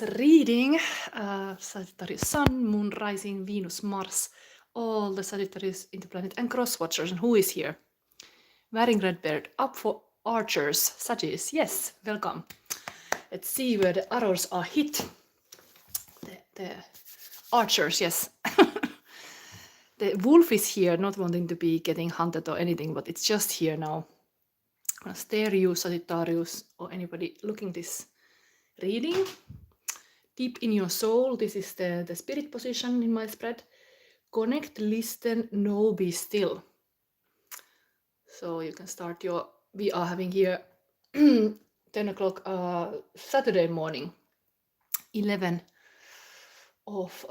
reading Sagittarius Sun, Moon, Rising, Venus, Mars, all the Sagittarius interplanet and cross watchers. And who is here? Wearing red beard, up for archers, Sagittarius. Yes, welcome. Let's see where the arrows are hit. The archers, yes. The wolf is here, not wanting to be getting hunted or anything, but it's just here now. I'm gonna stare you, Sagittarius, or anybody looking this reading. Deep in your soul, this is the spirit position in my spread. Connect, listen, know, be still. So you can start we are having here 10 o'clock Saturday morning, 11 of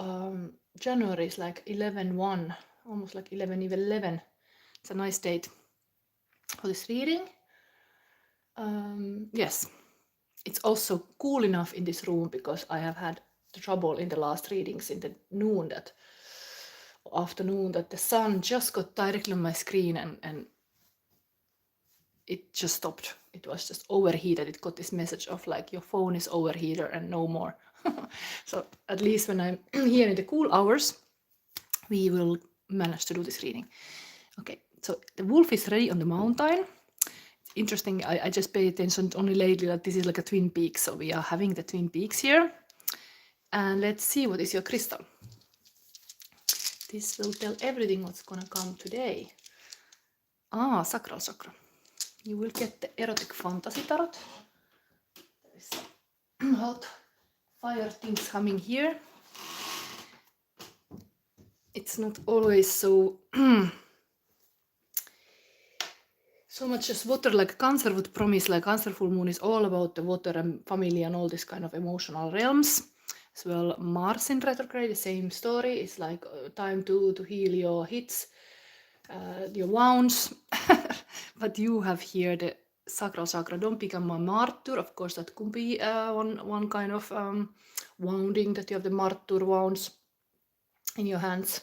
January is like 11-1, almost like 11. It's a nice date for this reading. Yes, it's also cool enough in this room because I have had the trouble in the last readings in the afternoon that the sun just got directly on my screen and it just stopped. It was just overheated. It got this message of like your phone is overheated and no more. So at least when I'm here in the cool hours, we will manage to do this reading. Okay, so the wolf is ready on the mountain. It's interesting, I just paid attention only lately that this is like a twin peak. So we are having the twin peaks here. And let's see what is your crystal. This will tell everything what's gonna come today. Sacral chakra. You will get the erotic fantasy tarot. There is some hot fire things coming here. It's not always so much as water like Cancer would promise. Like Cancer full moon is all about the water and family and all this kind of emotional realms. As well, Mars in retrograde, the same story. It's like time to heal your hits, your wounds. But you have here the sacral chakra. Don't become a martyr. Of course, that could be one kind of wounding, that you have the martyr wounds in your hands,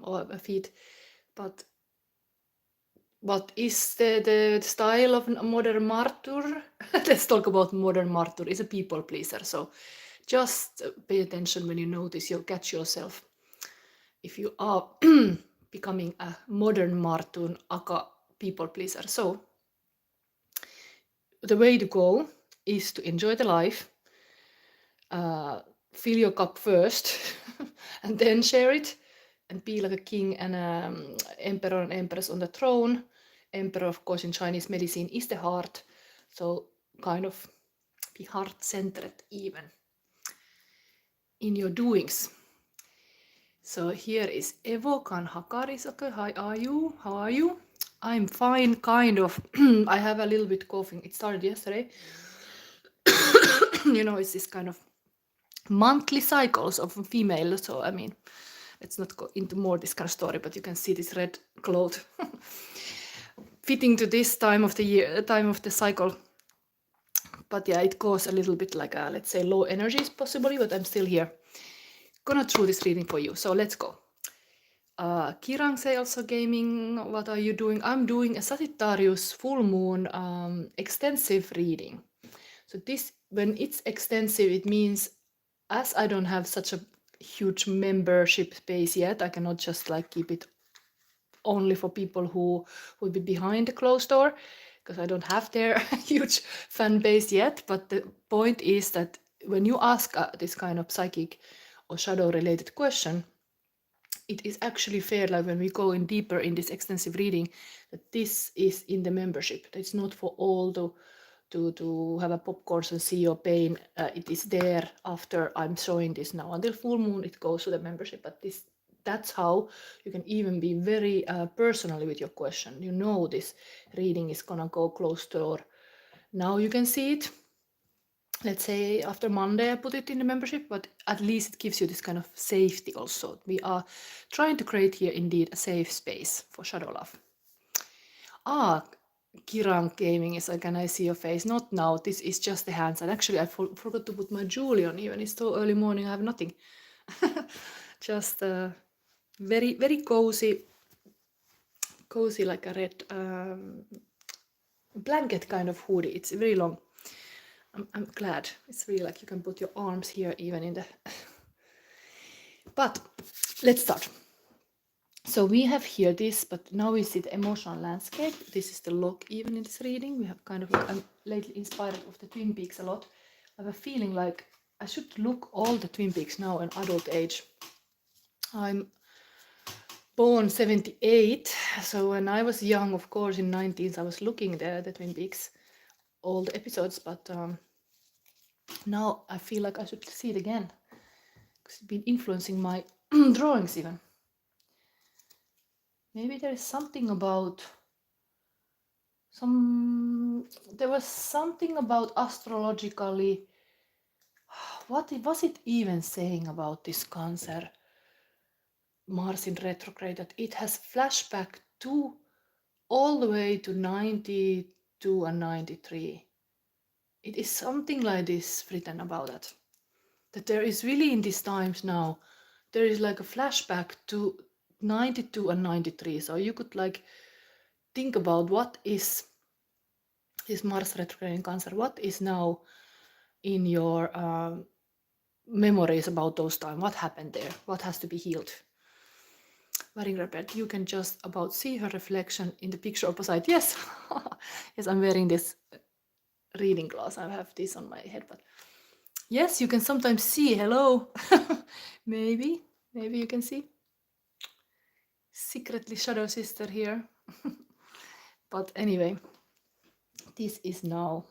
or feet. But what is the style of modern martyr? Let's talk about modern martyr. Is a people pleaser. So just pay attention when you notice, you'll catch yourself. If you are becoming a modern martyr, aka people pleaser. So the way to go is to enjoy the life, fill your cup first, and then share it, and be like a king and an emperor and empress on the throne. Emperor, of course, in Chinese medicine is the heart, so kind of be heart-centered even in your doings. So here is Evo Kanhakaris. Okay, hi, how are you? I'm fine, kind of. I have a little bit coughing. It started yesterday. It's this kind of monthly cycles of female. So, I mean, let's not go into more this kind of story, but you can see this red cloth fitting to this time of the year, time of the cycle. But yeah, it goes a little bit like, let's say, low energies possibly, but I'm still here. Gonna through this reading for you. So let's go. Kirang say also gaming, what are you doing? I'm doing a Sagittarius full moon extensive reading. So this, when it's extensive, it means as I don't have such a huge membership space yet, I cannot just like keep it only for people who would be behind the closed door, because I don't have their huge fan base yet. But the point is that when you ask this kind of psychic or shadow related question, it is actually fair, like when we go in deeper in this extensive reading, that this is in the membership. It's not for all to have a popcorn and see your pain. It is there after I'm showing this now. Until full moon, it goes to the membership. But that's how you can even be very personally with your question. This reading is gonna go close to door. Now you can see it. Let's say after Monday I put it in the membership, but at least it gives you this kind of safety also. We are trying to create here indeed a safe space for shadow love. Kiran Gaming is like, can I see your face? Not now, this is just the hands. And actually I forgot to put my jewelry on, even it's so early morning, I have nothing. Just very, very cozy like a red blanket kind of hoodie. It's very long. I'm glad. It's really like you can put your arms here even in the... But let's start. So we have here this, but now we see the emotional landscape. This is the log even in this reading. We have kind of like, I'm lately inspired of the Twin Peaks a lot. I have a feeling like I should look all the Twin Peaks now in adult age. I'm born 78, so when I was young, of course, in 19s, I was looking the Twin Peaks, all the episodes, but now I feel like I should see it again, because it's been influencing my drawings even. Maybe there is something about there was something about astrologically, what was it even saying about this Cancer Mars in retrograde, that it has flashback to all the way to 92 and 93. It is something like this written about that there is really in these times now, there is like a flashback to 92 and 93. So you could like think about what is this Mars retrograde in Cancer, what is now in your memories about those times, what happened there, what has to be healed. Wearing red bed, you can just about see her reflection in the picture opposite. Yes, yes, I'm wearing this reading glass. I have this on my head, but yes, you can sometimes see. Hello, maybe you can see. Secretly shadow sister here. But anyway, this is now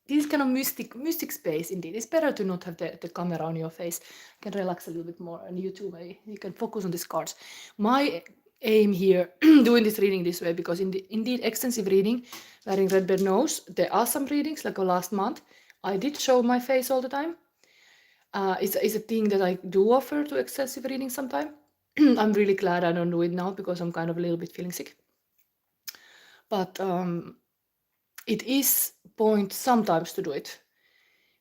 this kind of mystic space. Indeed, it's better to not have the camera on your face. You can relax a little bit more, and you too, maybe you can focus on these cards. My aim here doing this reading this way, because indeed extensive reading, wearing red bed knows there are some readings like last month I did show my face all the time. It's a thing that I do offer to extensive reading sometime. I'm really glad I don't do it now, because I'm kind of a little bit feeling sick. But it is point sometimes to do it.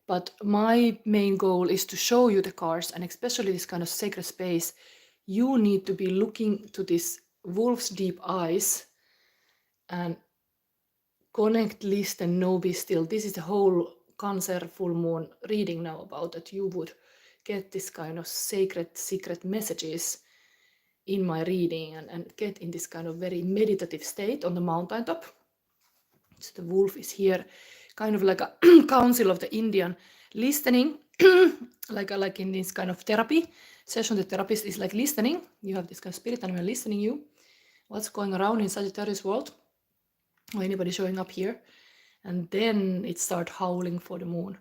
But my main goal is to show you the cards, and especially this kind of sacred space. You need to be looking to this wolf's deep eyes and connect, listen, know, be still. This is the whole Cancer full moon reading now, about that you would get this kind of sacred, secret messages in my reading, and get in this kind of very meditative state on the mountaintop. So the wolf is here, kind of like a council of the Indian, listening, like in this kind of therapy session. The therapist is like listening. You have this kind of spirit animal listening you, what's going around in Sagittarius world, or anybody showing up here, and then it starts howling for the moon.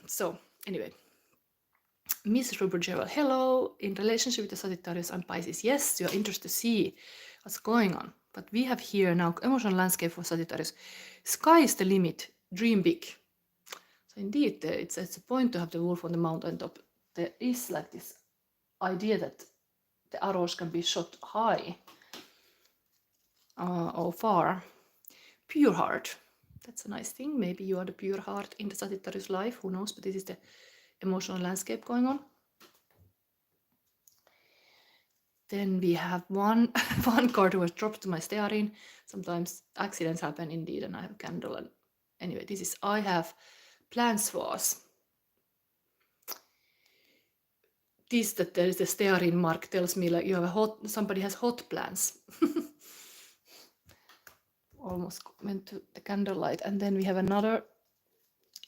So anyway, Miss Rubergero, hello. In relationship with the Sagittarius and Pisces, yes, you're interested to see what's going on. But we have here now emotional landscape for Sagittarius. Sky is the limit. Dream big. So indeed, it's a point to have the wolf on the mountaintop. There is like this idea that the arrows can be shot high or far. Pure heart. That's a nice thing. Maybe you are the pure heart in the Sagittarius life. Who knows? But this is the emotional landscape going on. Then we have one card who was dropped to my stearin. Sometimes accidents happen indeed, and I have a candle. And anyway, this is I have plans for us. This that there is the stearin mark tells me like you have somebody has hot plans. Almost went to the candlelight. And then we have another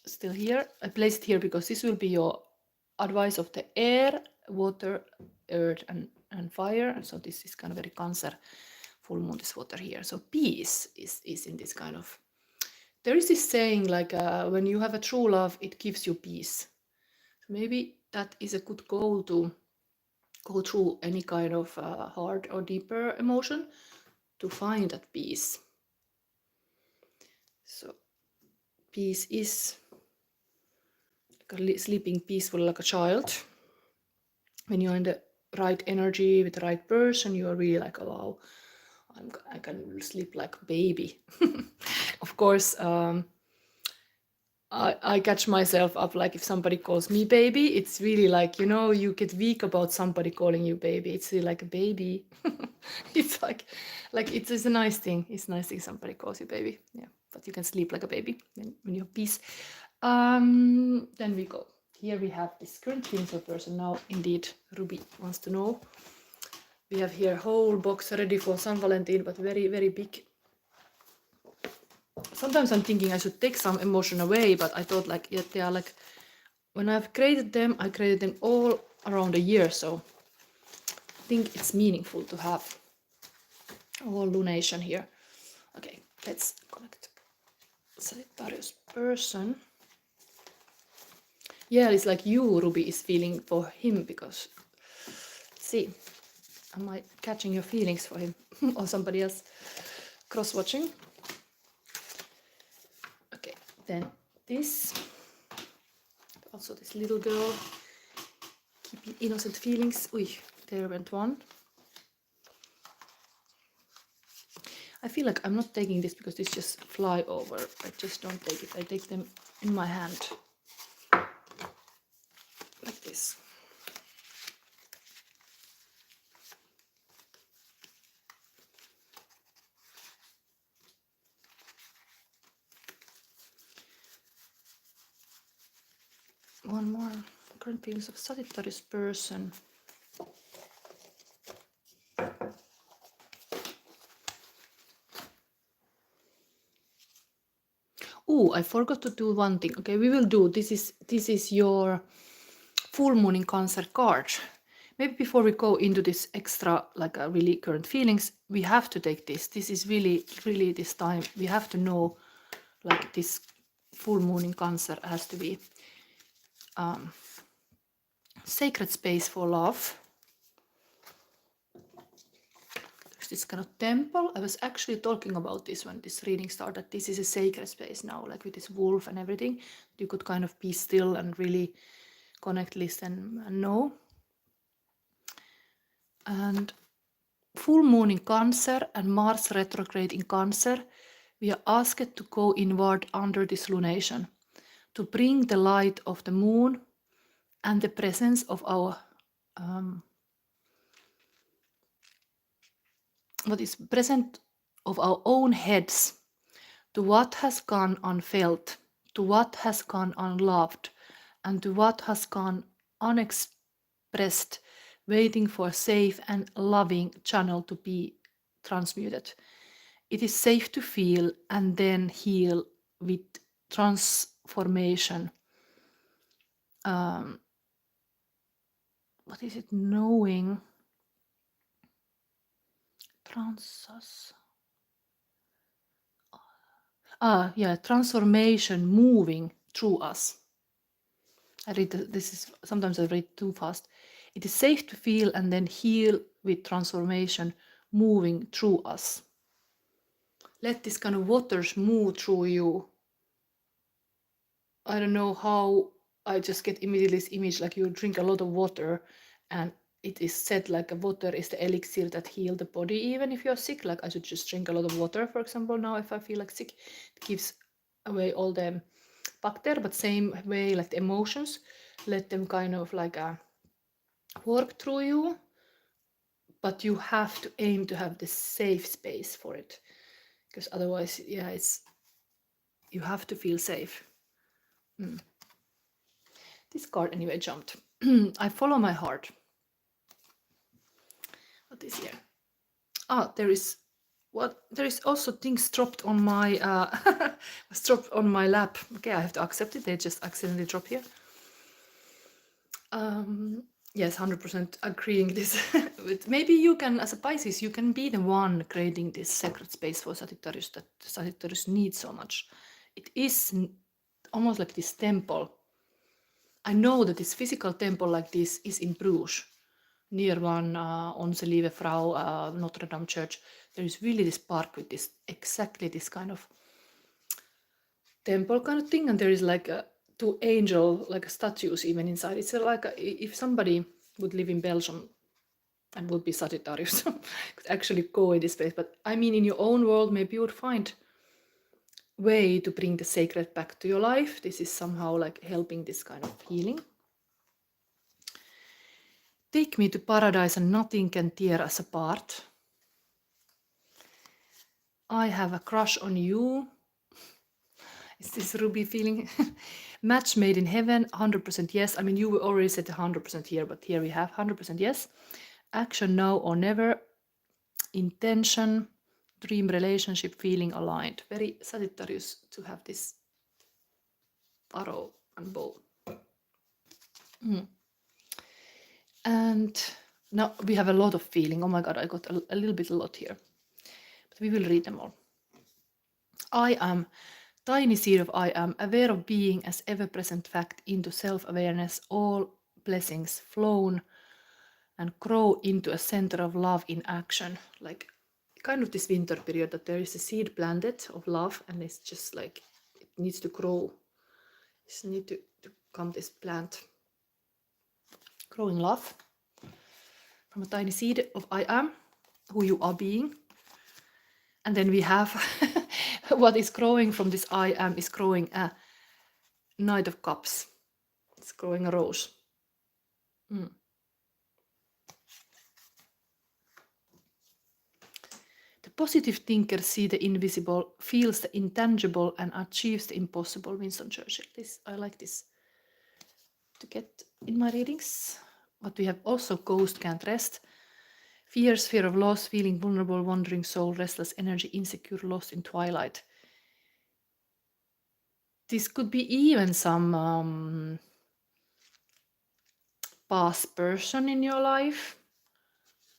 still here. I placed it here because this will be your advice of the air, water, earth, and fire. And so this is kind of very Cancer full moon, this water here. So peace is in this kind of, there is this saying like when you have a true love, it gives you peace. So maybe that is a good goal to go through any kind of hard or deeper emotion to find that peace. So peace is like sleeping peaceful like a child. When you're in the right energy with the right person, you are really like, oh, wow, I can sleep like a baby. Of course, I catch myself up like if somebody calls me baby, it's really like, you get weak about somebody calling you baby. It's really like a baby. It's like it's a nice thing. It's a nice thing somebody calls you baby. Yeah. but you can sleep like a baby when you have peace. Then we go. Here we have this current feelings of person. Now, indeed, Ruby wants to know. We have here whole box ready for San Valentin, but very, very big. Sometimes I'm thinking I should take some emotion away, but I thought like, yeah, they are like, when I've created them, I created them all around a year, so I think it's meaningful to have a whole lunation here. Okay, let's connect Sagittarius person. Yeah, it's like you, Ruby, is feeling for him because, see, am I catching your feelings for him or somebody else cross-watching? Okay, then this, also this little girl, keeping innocent feelings. Ui, there went one. I feel like I'm not taking this because this just fly over. I just don't take it. I take them in my hand. Like this. One more. Current feelings of Sagittarius person. Oh, I forgot to do one thing. Okay, we will do. This is your full moon in Cancer card. Maybe before we go into this extra, like really current feelings, we have to take this. This is really, really this time. We have to know, like this full moon in Cancer has to be sacred space for love. There's this kind of temple. I was actually talking about this when this reading started. This is a sacred space now, like with this wolf and everything. You could kind of be still and really connect, listen, and know. And full moon in Cancer and Mars retrograde in Cancer, we are asked to go inward under this lunation, to bring the light of the moon and the presence of our what is present of our own heads to what has gone unfelt, to what has gone unloved, and to what has gone unexpressed, waiting for a safe and loving channel to be transmuted. It is safe to feel and then heal with transformation. What is it? Knowing. Transformation moving through us. I read this is sometimes I read too fast. It is safe to feel and then heal with transformation moving through us. Let this kind of waters move through you. I don't know how, I just get immediately this image like you drink a lot of water and it is said like water is the elixir that heals the body even if you're sick. Like I should just drink a lot of water, for example, now if I feel like sick. It gives away all the bacteria, but same way like the emotions, let them kind of like work through you, but you have to aim to have this safe space for it, because otherwise, yeah, it's, you have to feel safe. This card anyway jumped. I follow my heart. What is here? There is also things dropped on my was dropped on my lap. Okay, I have to accept it. They just accidentally drop here. Yes, 100% agreeing this. But maybe you can, as a Pisces, you can be the one creating this sacred space for Sagittarius that Sagittarius needs so much. It is almost like this temple. I know that this physical temple like this is in Bruges, near one Onze Lieve Vrouw Notre Dame Church. There is really this park with this exactly this kind of temple kind of thing, and there is like two angel like statues even inside. It's like if somebody would live in Belgium and would be Sagittarius, could actually go in this space. But I mean, in your own world, maybe you would find way to bring the sacred back to your life. This is somehow like helping this kind of healing. Take me to paradise and nothing can tear us apart. I have a crush on you. Is this Ruby feeling? Match made in heaven, 100% yes. I mean, you already said 100% here, but here we have 100% yes. Action now or never. Intention, dream relationship, feeling aligned. Very Sagittarius to have this arrow and bow. And now we have a lot of feeling. Oh my God, I got a little bit a lot here. But we will read them all. I am, tiny seed of I am, aware of being as ever-present fact into self-awareness, all blessings flown and grow into a center of love in action. Like kind of this winter period that there is a seed planted of love and it's just like, it needs to grow. It needs to come this plant. Growing love. From a tiny seed of I am, who you are being. And then we have what is growing from this I am is growing a Knight of Cups. It's growing a rose. The positive thinker sees the invisible, feels the intangible, and achieves the impossible. Winston Churchill. This, I like this to get in my readings. But we have also ghost can't rest. Fears, fear of loss, feeling vulnerable, wandering soul, restless energy, insecure, lost in twilight. This could be even some past person in your life,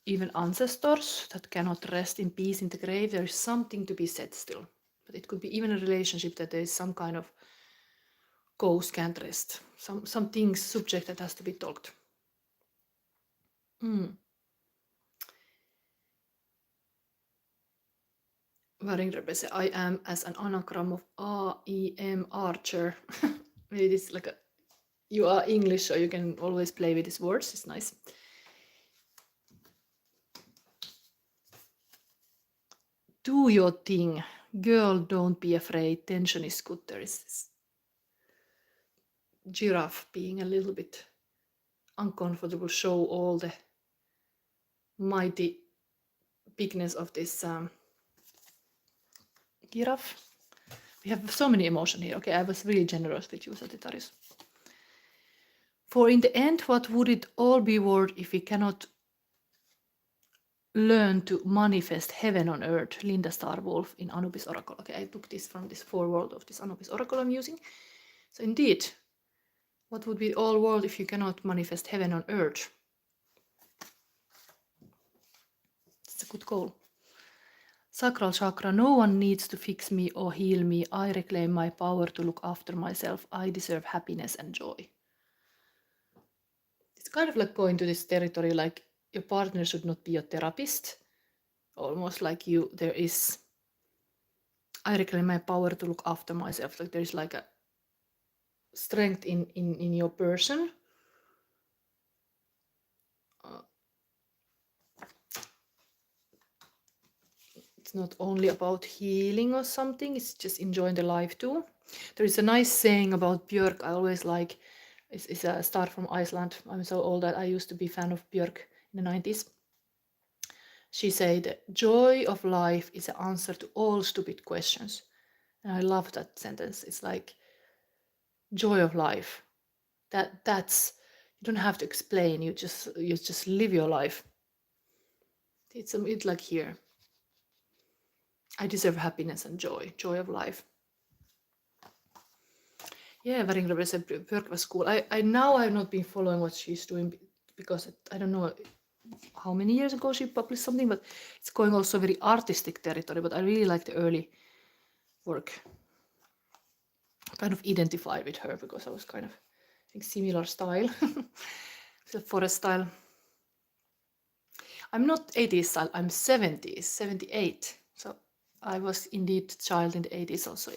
even ancestors that cannot rest in peace in the grave. There is something to be said still. But it could be even a relationship that there is some kind of ghost can't rest. Some things, subject that has to be talked. I am as an anagram of A-E-M, archer. Maybe this like you are English, so you can always play with these words. It's nice. Do your thing. Girl, don't be afraid. Tension is good. There is this giraffe being a little bit uncomfortable, show all the mighty bigness of this giraffe. We have so many emotions here. Okay, I was really generous with you, Sagittarius. For in the end, what would it all be worth if we cannot learn to manifest heaven on earth? Linda Starwolf in Anubis Oracle. Okay, I took this from this foreword of this Anubis Oracle I'm using. So indeed, what would be all world if you cannot manifest heaven on earth? It's a good goal. Sacral chakra, no one needs to fix me or heal me. I reclaim my power to look after myself. I deserve happiness and joy. It's kind of like going to this territory like your partner should not be a therapist. Almost like there is, I reclaim my power to look after myself. Like there is like a strength in your person. It's not only about healing or something, it's just enjoying the life too. There is a nice saying about Björk I always like. It's a star from Iceland. I'm so old that I used to be a fan of Björk in the 90s. She said, joy of life is the answer to all stupid questions. And I love that sentence. It's like, joy of life. That's, you don't have to explain, you just live your life. It's like here. I deserve happiness and joy of life. Yeah, Varingla said Björk was cool. I now I've not been following what she's doing because I don't know how many years ago she published something, but it's going also very artistic territory. But I really like the early work. I kind of identify with her because I was kind of, I think, similar style, the forest style. I'm not 80s style. I'm 70s, 78. So I was indeed a child in the 80s also.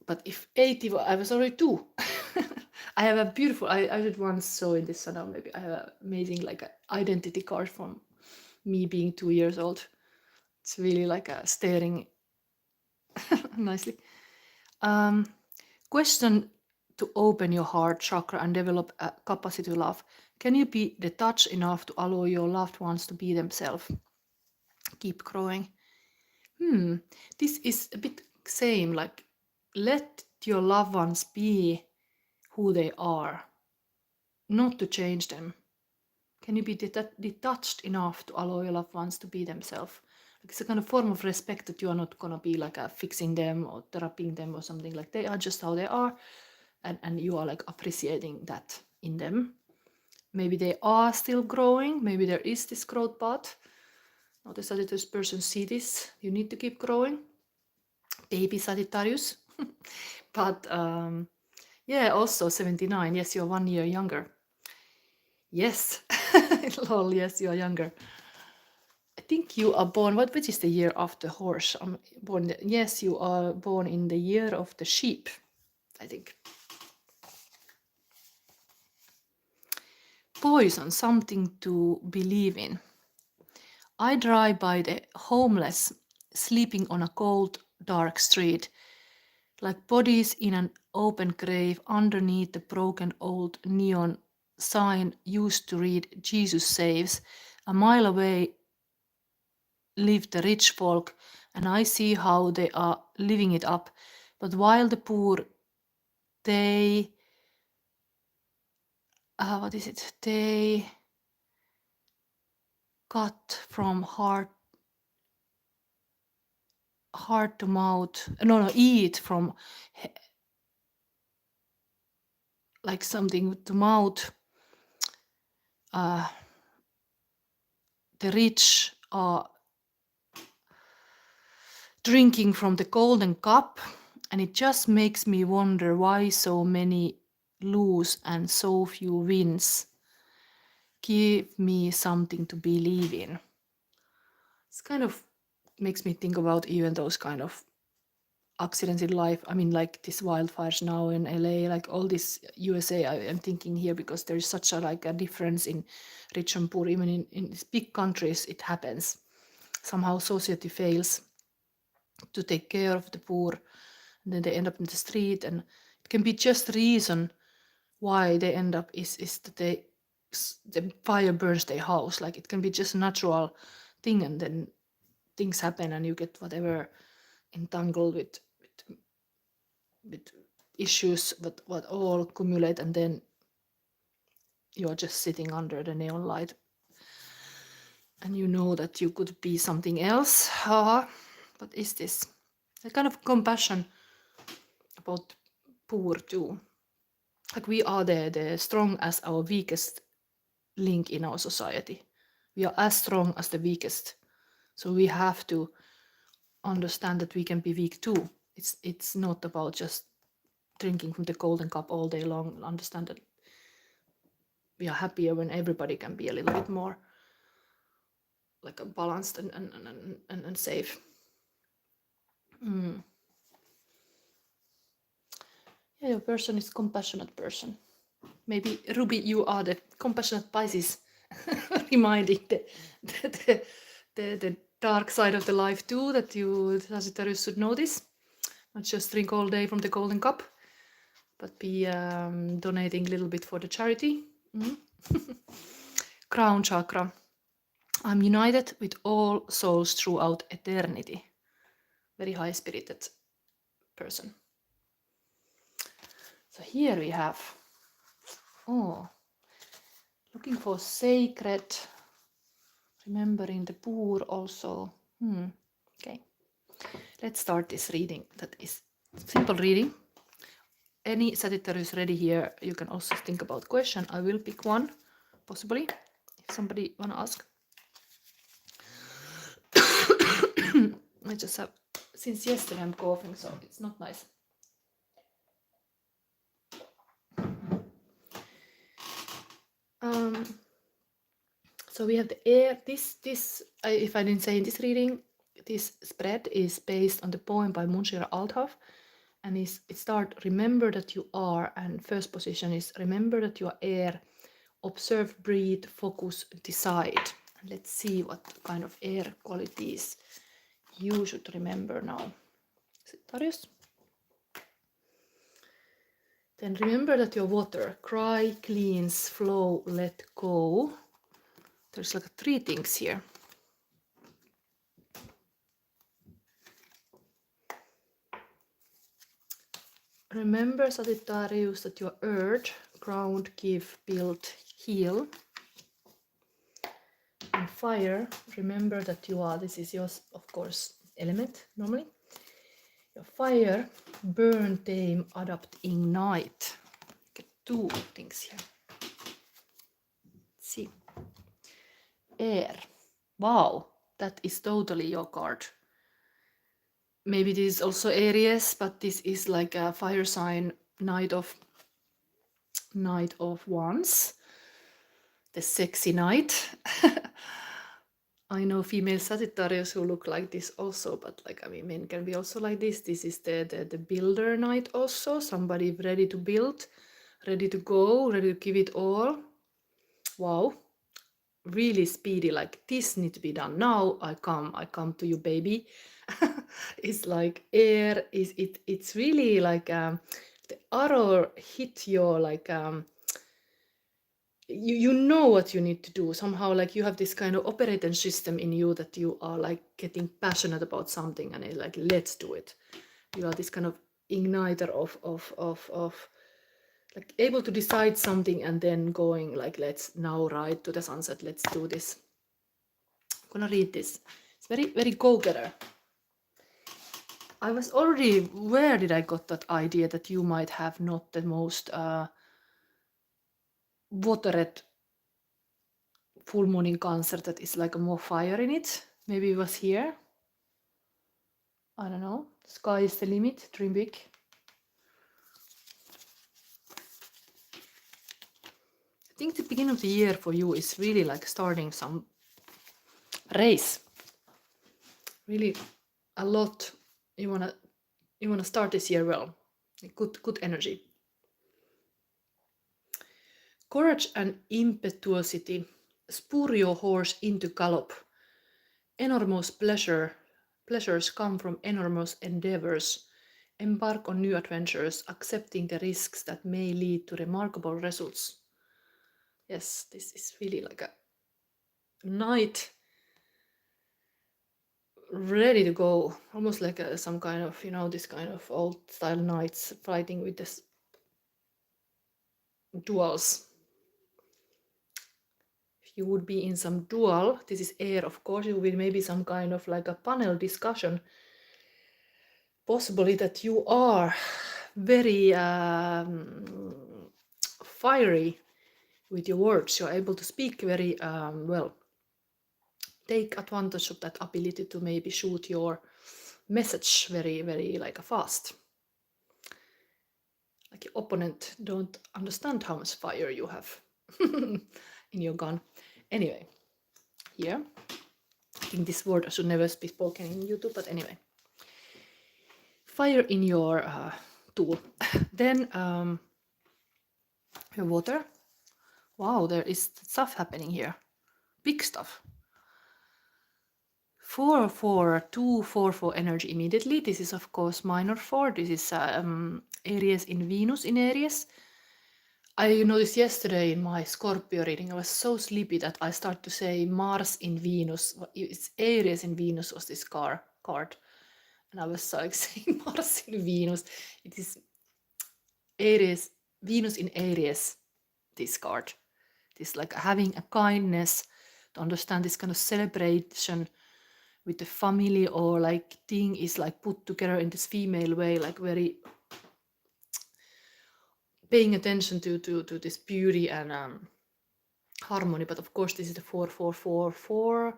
But if 80, I was already 2. I have a beautiful, I did once show in this, so now maybe I have an amazing like identity card from me being 2 years old. It's really like a staring nicely. Question to open your heart chakra and develop a capacity to love. Can you be detached enough to allow your loved ones to be themselves? Keep growing. This is a bit same, like let your loved ones be who they are, not to change them. Can you be detached enough to allow your loved ones to be themselves? Like it's a kind of form of respect that you are not gonna be like fixing them or therapying them or something. Like they are just how they are, and you are like appreciating that in them. Maybe they are still growing. Maybe there is this growth path. Notice that this person see this. You need to keep growing. Baby Sagittarius. But yeah, also 79. Yes, you're 1 year younger. Yes. Lol, yes, you are younger. I think you are born, which is the year after horse? I'm born, yes, you are born in the year of the sheep, I think. Poison, something to believe in. I drive by the homeless sleeping on a cold, dark street, like bodies in an open grave underneath the broken old neon sign used to read Jesus saves. A mile away live the rich folk, and I see how they are living it up. But while the poor, they what is it? They cut from heart to mouth. No, eat from like something to mouth. The rich are drinking from the golden cup, and it just makes me wonder why so many lose and so few wins. Give me something to believe in. It's kind of makes me think about even those kind of accidents in life. I mean, like these wildfires now in LA, like all this USA. I'm thinking here because there is such a like a difference in rich and poor. Even in these big countries, it happens. Somehow society fails to take care of the poor, and then they end up in the street. And it can be just reason why they end up is that the fire burns their house. Like it can be just a natural thing, and then things happen, and you get whatever entangled with issues that what all accumulate, and then you're just sitting under the neon light, and you know that you could be something else. What is this? A kind of compassion about poor too. Like we are the strong as our weakest link in our society. We are as strong as the weakest. So we have to understand that we can be weak too. It's not about just drinking from the golden cup all day long. Understand that we are happier when everybody can be a little bit more like a balanced and safe. Yeah, your person is compassionate person. Maybe Ruby, you are the compassionate Pisces, reminding the dark side of the life too, that you Sagittarius should notice. Not just drink all day from the golden cup, but be donating a little bit for the charity. Crown chakra. I'm united with all souls throughout eternity. Very high spirited person. So here we have, looking for sacred, remembering the poor also. Okay, let's start this reading. That is simple reading. Any Sagittarius ready here, you can also think about question. I will pick one, possibly, if somebody want to ask. I just have, since yesterday I'm coughing, so it's not nice. So we have the air. This if I didn't say in this reading, this spread is based on the poem by Munshira Althoff, and it starts, remember that you are, and first position is remember that you are air, observe, breathe, focus, decide. And let's see what kind of air qualities you should remember now. Sagittarius. Then remember that you're water, cry, cleans, flow, let go. There's like 3 things here. Remember, Sagittarius, that your earth, ground, give, build, heal. And fire, remember that you are, this is your, of course, element normally. Your fire, burn, tame, adapt, ignite. Get two things here. Let's see. Air. Wow, that is totally your card. Maybe this is also Aries, but this is like a fire sign, Knight of Wands. The sexy knight. I know female Sagittarius who look like this also, but like, I mean, men can be also like this. This is the builder knight also, somebody ready to build, ready to go, ready to give it all. Wow, really speedy, like this need to be done now. I come to you, baby. It's like air, it's really like the arrow hit your like you know what you need to do somehow, like you have this kind of operating system in you that you are like getting passionate about something and it's like, let's do it. You are this kind of igniter of like able to decide something and then going like, let's now ride to the sunset, let's do this. I'm gonna read this. It's very, very go-getter. I was already, where did I got that idea that you might have not the most watered full moon in Cancer that is like more fire in it. Maybe it was here. I don't know. Sky is the limit. Dream big. I think the beginning of the year for you is really like starting some race. Really a lot. You wanna start this year well. Good energy. Courage and impetuosity. Spur your horse into gallop. Enormous pleasures come from enormous endeavors. Embark on new adventures, accepting the risks that may lead to remarkable results. Yes, this is really like a knight ready to go, almost like some kind of, you know, this kind of old style knights fighting with this duels. If you would be in some duel, this is air, of course, it will be maybe some kind of like a panel discussion. Possibly that you are very fiery with your words. You're able to speak very well. Take advantage of that ability to maybe shoot your message very, very like fast. Like your opponent don't understand how much fire you have in your gun. Anyway, here, I think this word should never be spoken in YouTube, but anyway. Fire in your tool. Then your water. Wow, there is stuff happening here. Big stuff. 4-4, 2-4-4 energy immediately. This is of course minor 4. This is Aries in Venus in Aries. I noticed yesterday in my Scorpio reading, I was so sleepy that I started to say Mars in Venus. It's Aries in Venus was this card. And I was like saying Mars in Venus. It is Aries, Venus in Aries, this card. This like having a kindness, to understand this kind of celebration with the family, or like thing is like put together in this female way, like very paying attention to this beauty and harmony. But of course this is the 4-4-4-4,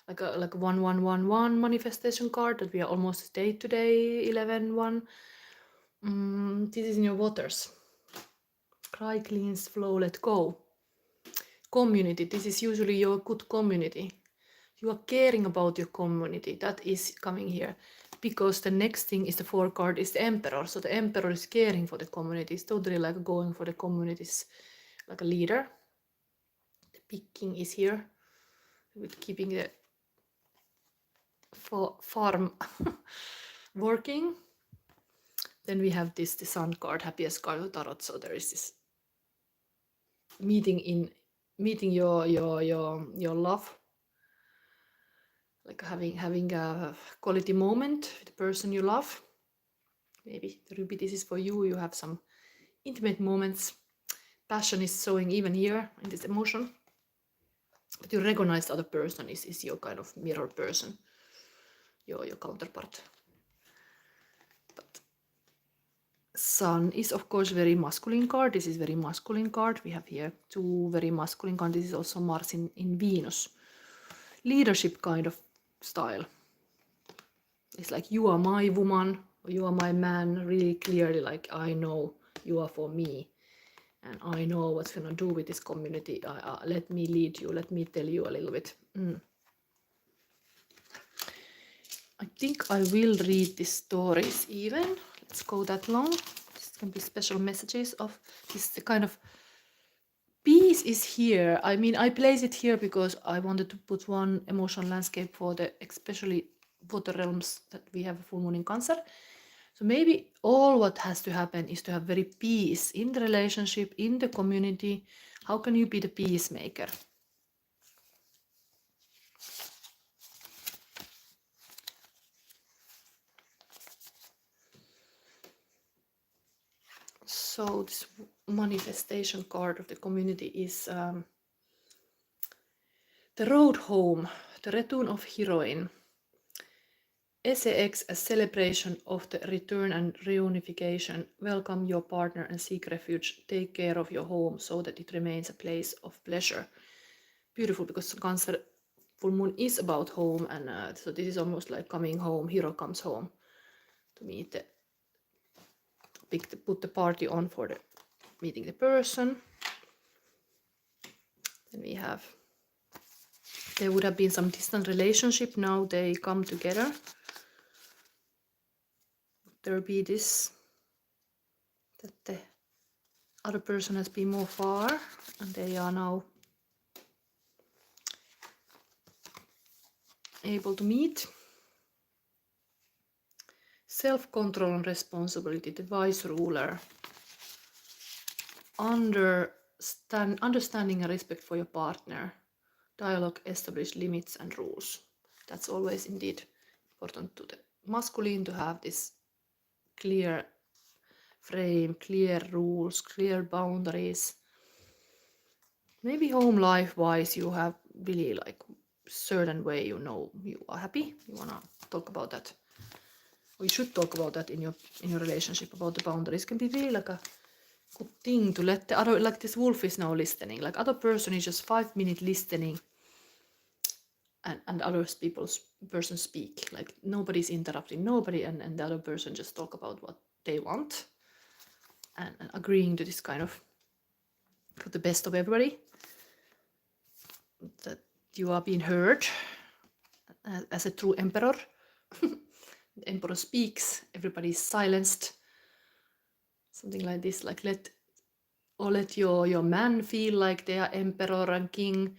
like a 1-1-1-1 manifestation card that we are almost day today 11-1. This is in your waters. Cry, cleanse, flow, let go. Community. This is usually your good community. You are caring about your community. That is coming here. Because the next thing is the 4 card is the Emperor. So the Emperor is caring for the community. It's totally like going for the communities like a leader. The picking is here. With keeping the farm working. Then we have the Sun card, happiest card of Tarot. So there is this meeting your love, like having a quality moment with the person you love. Maybe the ruby, this is for you. You have some intimate moments. Passion is showing even here in this emotion. But you recognize the other person is your kind of mirror person, your counterpart. But Sun is of course very masculine card. This is very masculine card. We have here two very masculine cards. This is also Mars in Venus. Leadership kind of style. It's like you are my woman, or you are my man, really clearly, like I know you are for me. And I know what's gonna do with this community. Let me lead you, let me tell you a little bit. I think I will read these stories even. Let's go that long. This can be special messages of this kind of peace is here. I mean, I place it here because I wanted to put one emotional landscape for the especially water realms that we have a full moon in Cancer. So maybe all what has to happen is to have very peace in the relationship, in the community. How can you be the peacemaker? So this manifestation card of the community is the road home, the return of heroine. SAX, a celebration of the return and reunification. Welcome your partner and seek refuge. Take care of your home so that it remains a place of pleasure. Beautiful, because Cancer full moon is about home, and so this is almost like coming home. Hero comes home to meet put the party on for the meeting the person. Then we have, there would have been some distant relationship. Now they come together. There will be this, that the other person has been more far and they are now able to meet. Self-control and responsibility, the wise ruler. Understanding and respect for your partner. Dialogue, establish limits and rules. That's always indeed important to the masculine, to have this clear frame, clear rules, clear boundaries. Maybe home life wise you have really like certain way, you know, you are happy, you wanna talk about that. We should talk about that in your relationship, about the boundaries. Can be really like a good thing to let the other, like this wolf is now listening, like other person is just 5 minutes listening, and other person speak, like nobody's interrupting nobody, and the other person just talk about what they want, and agreeing to this kind of, for the best of everybody, that you are being heard as a true emperor. The emperor speaks, everybody is silenced, something like this, like let your man feel like they are emperor and king.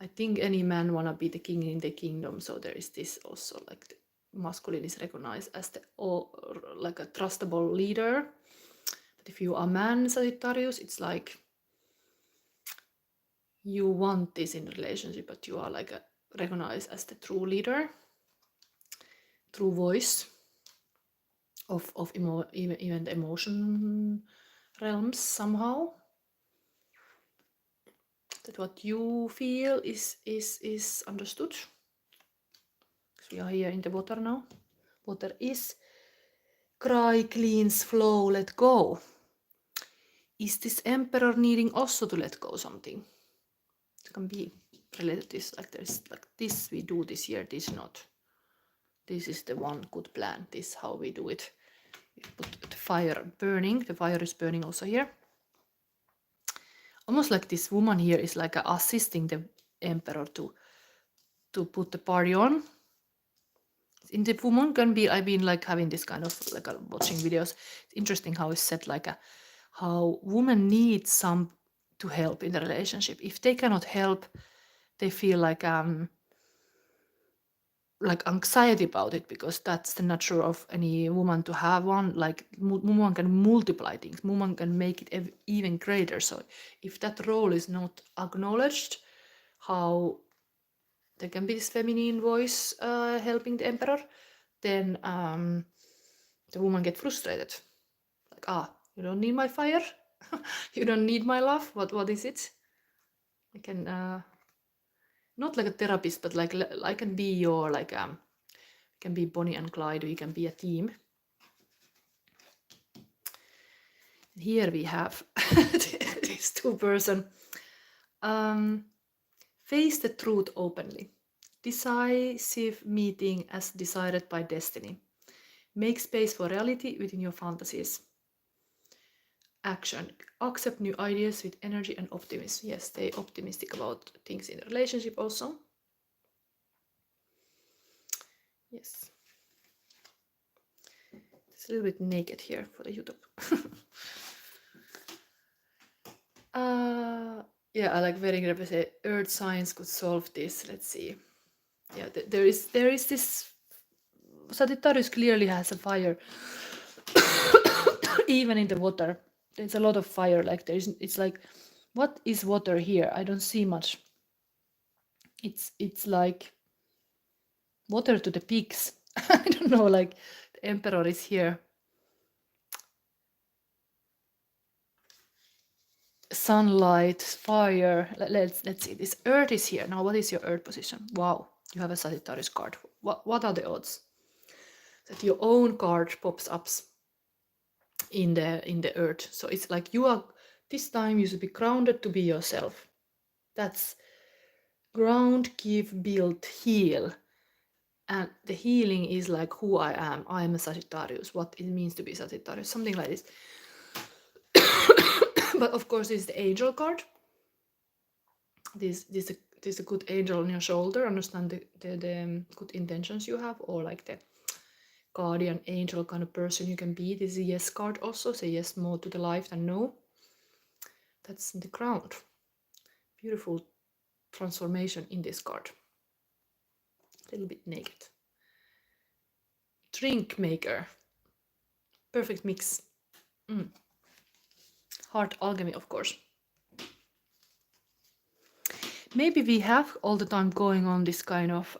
I think any man wanna be the king in the kingdom, so there is this also, like the masculine is recognized as the like a trustable leader. But if you are man, Sagittarius, it's like you want this in a relationship, but you are like recognized as the true leader, true voice of even the emotion realms somehow. That what you feel is understood. Because we are here in the water now. Water is cry, cleans, flow, let go. Is this emperor needing also to let go something? It can be related to this, like there's like this we do this year, this not. This is the one good plan, this how we do it. We put the fire burning, the fire is burning also here. Almost like this woman here is like assisting the emperor to put the party on. In the woman can be, I've been like having this kind of like watching videos. It's interesting how it's said, like how women need some to help in the relationship. If they cannot help, they feel like anxiety about it, because that's the nature of any woman to have one. Like woman can multiply things, woman can make it even greater. So if that role is not acknowledged, how there can be this feminine voice helping the emperor, then the woman get frustrated. Like, you don't need my fire? You don't need my love? What is it? I can, not like a therapist, but like I can be your, like, can be Bonnie and Clyde, or you can be a team. Here we have this two-person. Face the truth openly. Decisive meeting as decided by destiny. Make space for reality within your fantasies. Action. Accept new ideas with energy and optimism. Yes, stay optimistic about things in the relationship also. Yes. It's a little bit naked here for the YouTube. Yeah, I like very good. Say earth signs could solve this. Let's see. Yeah, there is this. Sagittarius clearly has a fire. Even in the water, there's a lot of fire. Like it's like, what is water here? I don't see much. It's like water to the pigs. I don't know. Like the emperor is here. Sunlight, fire. Let's see. This earth is here. Now, what is your earth position? Wow, you have a Sagittarius card. What are the odds that your own card pops up in the earth? So it's like you are, this time you should be grounded to be yourself. That's ground, give, build, heal. And the healing is like who I am. I am a Sagittarius. What it means to be Sagittarius. Something like this. But of course, this is the angel card. This is a good angel on your shoulder. Understand the good intentions you have, or like the guardian angel kind of person you can be. This is a yes card also. Say yes more to the life than no. That's the ground. Beautiful transformation in this card. A little bit naked. Drink maker. Perfect mix. Heart alchemy, of course. Maybe we have all the time going on this kind of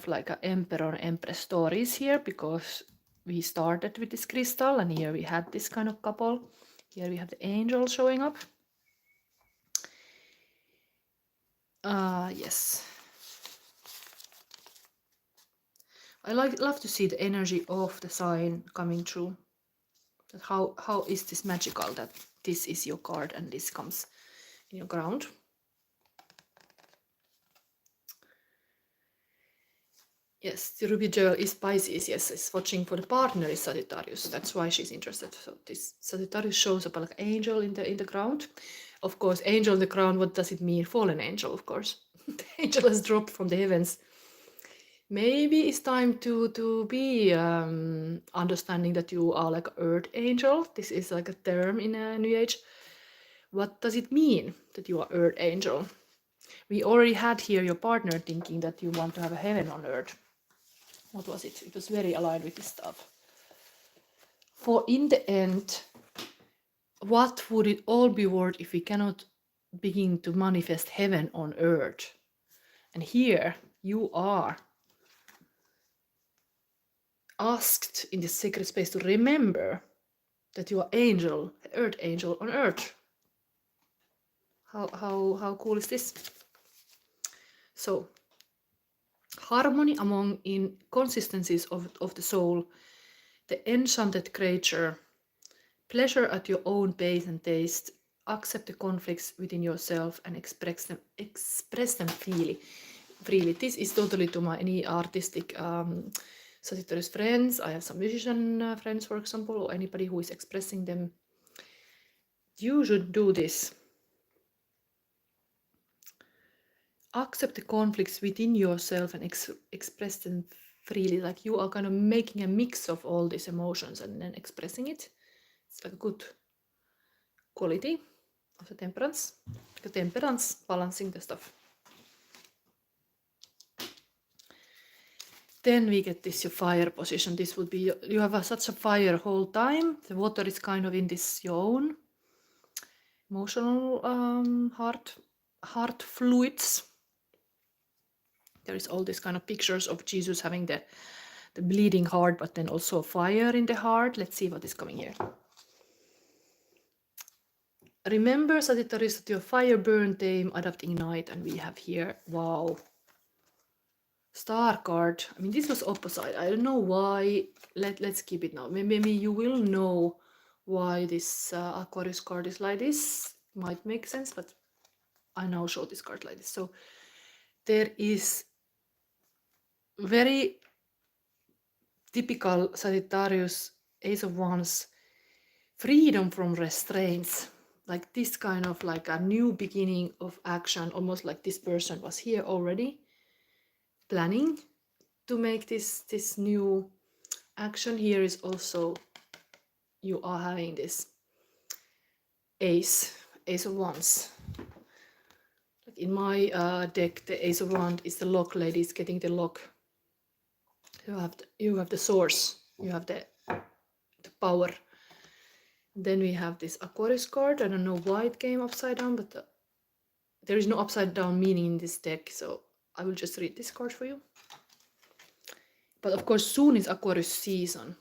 like a emperor empress stories here, because we started with this crystal and here we had this kind of couple. Here we have the angel showing up. Yes. I love to see the energy of the sign coming through. That how is this magical that this is your card and this comes in your ground. Yes, the ruby girl is Pisces. Yes, is watching for the partner is Sagittarius. That's why she's interested. So this Sagittarius shows up like angel in the ground. Of course, angel in the ground. What does it mean? Fallen angel, of course. The angel has dropped from the heavens. Maybe it's time to be understanding that you are like earth angel. This is like a term in a New Age. What does it mean that you are earth angel? We already had here your partner thinking that you want to have a heaven on earth. What was it? It was very aligned with this stuff. For in the end, what would it all be worth if we cannot begin to manifest heaven on earth? And here you are asked in the sacred space to remember that you are angel, earth angel on earth. How cool is this? So, harmony among inconsistencies of the soul, the enchanted creature, pleasure at your own pace and taste, accept the conflicts within yourself and express them freely. This is totally to my any artistic Sagittarius friends. I have some musician friends, for example, or anybody who is expressing them. You should do this. Accept the conflicts within yourself and express them freely. Like you are kind of making a mix of all these emotions and then expressing it. It's like a good quality of the temperance. Like a temperance, balancing the stuff. Then we get this your fire position. This would be, you have such a fire whole time. The water is kind of in this your own emotional heart fluids. There is all these kind of pictures of Jesus having the bleeding heart, but then also fire in the heart. Let's see what is coming here. Remember, Sagittarius, that your fire, burn, tame, adapt, ignite, and we have here, wow, Star card. I mean, this was opposite. I don't know why. Let's keep it now. Maybe you will know why this Aquarius card is like this. Might make sense, but I now show this card like this. So there is very typical Sagittarius Ace of Wands freedom from restraints, like this kind of like a new beginning of action, almost like this person was here already planning to make this new action. Here is also you are having this ace of wands. Like in my deck, the ace of wands is the lock lady, is getting the lock. You have the source, you have the power. Then we have this Aquarius card. I don't know why it came upside down, but there is no upside down meaning in this deck, so I will just read this card for you. But of course, soon is Aquarius season.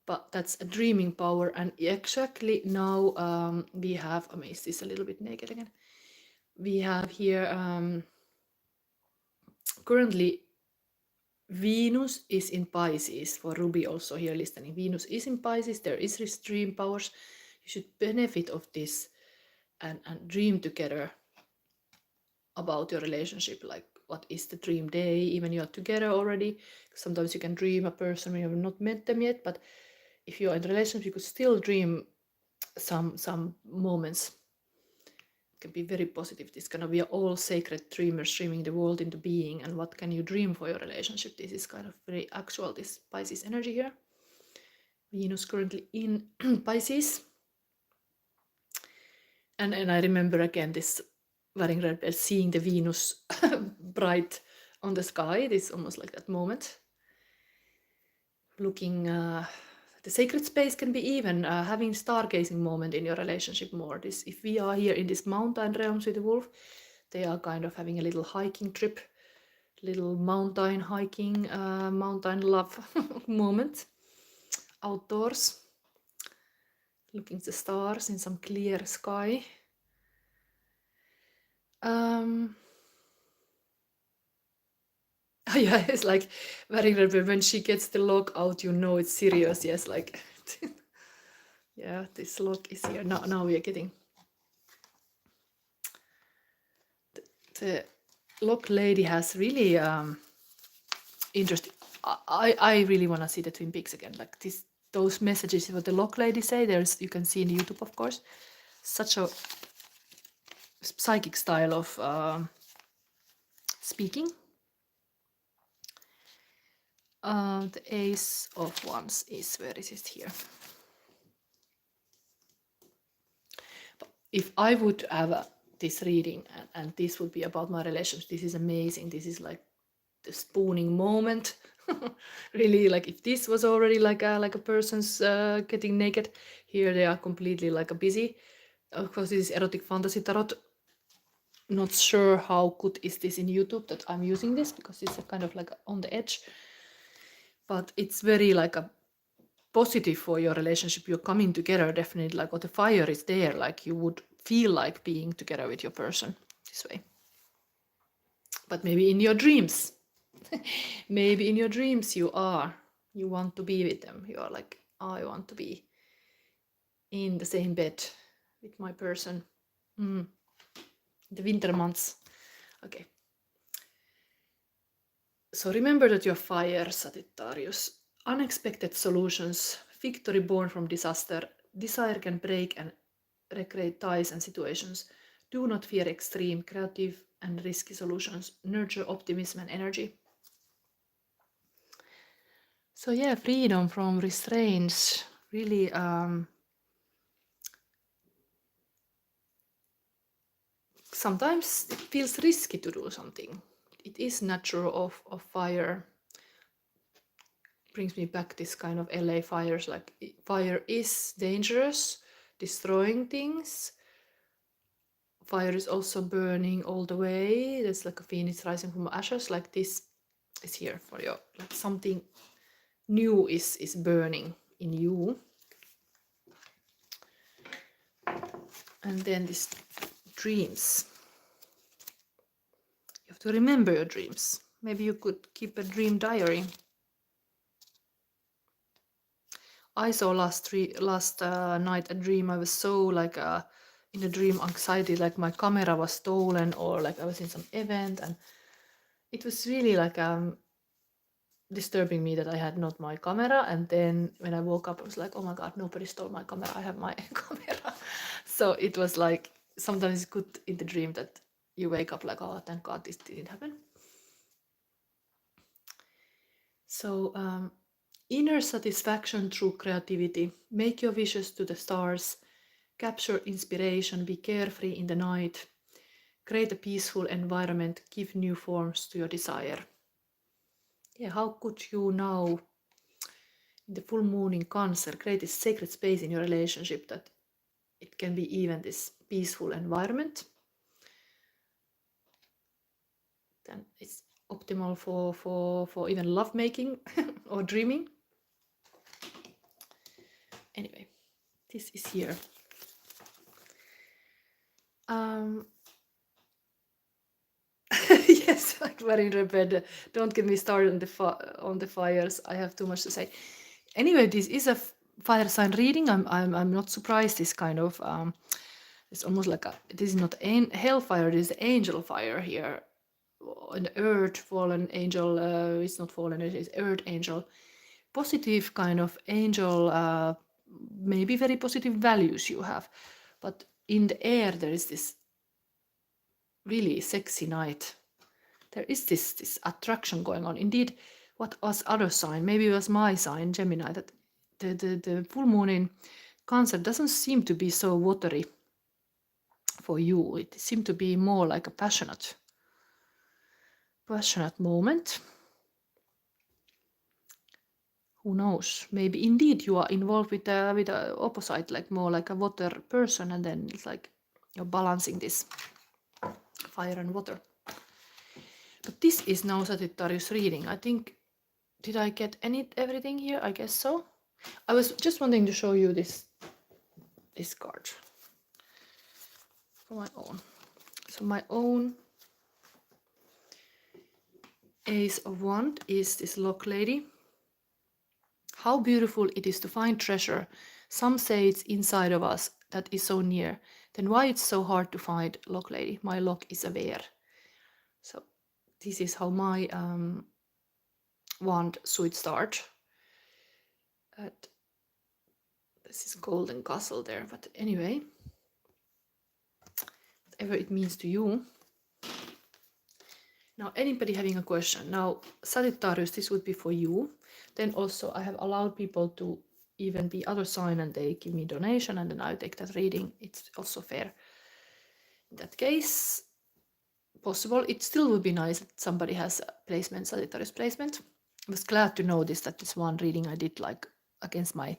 But that's a dreaming power, and exactly now we have, I mean, is this a little bit naked again? We have here currently Venus is in Pisces. For Ruby also here listening, Venus is in Pisces. There is these dream powers. You should benefit of this and dream together about your relationship, like what is the dream day, even you are together already. Sometimes you can dream a person when you have not met them yet, but if you are in a relationship, you could still dream some moments. It can be very positive. This kind of, we are all sacred dreamers, dreaming the world into being. And what can you dream for your relationship? This is kind of very actual, this Pisces energy here. Venus currently in Pisces. And I remember again this wearing red belt, seeing the Venus bright on the sky. This is almost like that moment. Looking, the sacred space can be even having stargazing moment in your relationship more. This, if we are here in this mountain realms with the wolf, they are kind of having a little hiking trip, little mountain hiking, mountain love moment outdoors, looking at the stars in some clear sky. Yeah, it's like very rare. When she gets the lock out, you know it's serious. Yes, like yeah, this lock is here. Now we are getting the lock lady has really interesting. I really want to see the Twin Peaks again. Like this, those messages what the lock lady say. There's, you can see in YouTube, of course, such a psychic style of speaking. The Ace of Wands is, where is it here? If I would have this reading and this would be about my relationship, this is amazing. This is like the spooning moment. Really, like if this was already like a person's getting naked, here they are completely like a busy. Of course, this is erotic fantasy tarot. Not sure how good is this in YouTube that I'm using this, because it's a kind of like on the edge. But it's very like a positive for your relationship. You're coming together, definitely, like, or the fire is there, like you would feel like being together with your person this way. But maybe in your dreams, maybe in your dreams you want to be with them. You are like, I want to be in the same bed with my person. The winter months. Okay. So remember that you're fire, Sagittarius. Unexpected solutions, victory born from disaster. Desire can break and recreate ties and situations. Do not fear extreme, creative and risky solutions. Nurture optimism and energy. So yeah, freedom from restraints. Really sometimes it feels risky to do something. It is natural of fire. Brings me back this kind of LA fires, like fire is dangerous, destroying things. fire is also burning all the way. There's like a phoenix rising from ashes, like this is here for you. Like something new is burning in you. And then these dreams. You have to remember your dreams. Maybe you could keep a dream diary. I saw last night a dream. I was so like in a dream anxiety, like my camera was stolen, or like I was in some event, and it was really like disturbing me that I had not my camera. And then when I woke up, I was like, oh my god, nobody stole my camera. I have my camera. So it was like sometimes it's good in the dream that you wake up like, oh, thank god this didn't happen. So inner satisfaction through creativity. Make your wishes to the stars. Capture inspiration. Be carefree in the night. Create a peaceful environment. Give new forms to your desire. Yeah, how could you now, in the full moon in Cancer, create this sacred space in your relationship that it can be even this peaceful environment? Then it's optimal for even lovemaking or dreaming. Anyway, this is here. Yes, like very rapid. Don't get me started on the fires. I have too much to say. Anyway, this is a fire sign reading. I'm not surprised. This kind of it's almost like this is not hellfire. This is angel fire here. An earth fallen angel. It's not fallen. It is earth angel. Positive kind of angel. Maybe very positive values you have, but in the air there is this really sexy night. There is this attraction going on. Indeed, what was other sign? Maybe it was my sign, Gemini, that the full moon in Cancer doesn't seem to be so watery for you. It seemed to be more like a passionate moment. Who knows? Maybe indeed you are involved with the opposite, like more like a water person, and then it's like you're balancing this fire and water. But this is now Sagittarius reading. I think, did I get everything here? I guess so. I was just wanting to show you this card for my own. So my own Ace of Wands is this Lock Lady. How beautiful it is to find treasure. Some say it's inside of us that is so near. Then why it's so hard to find, Lock Lady? My lock is aware. So this is how my wand should start. This is Golden Castle there, but anyway, whatever it means to you. Now, anybody having a question? Now, Sagittarius, this would be for you. Then also, I have allowed people to even be other sign and they give me donation and then I take that reading. It's also fair. In that case, possible. It still would be nice that somebody has a placement, Sagittarius placement. I was glad to notice that this one reading I did like against my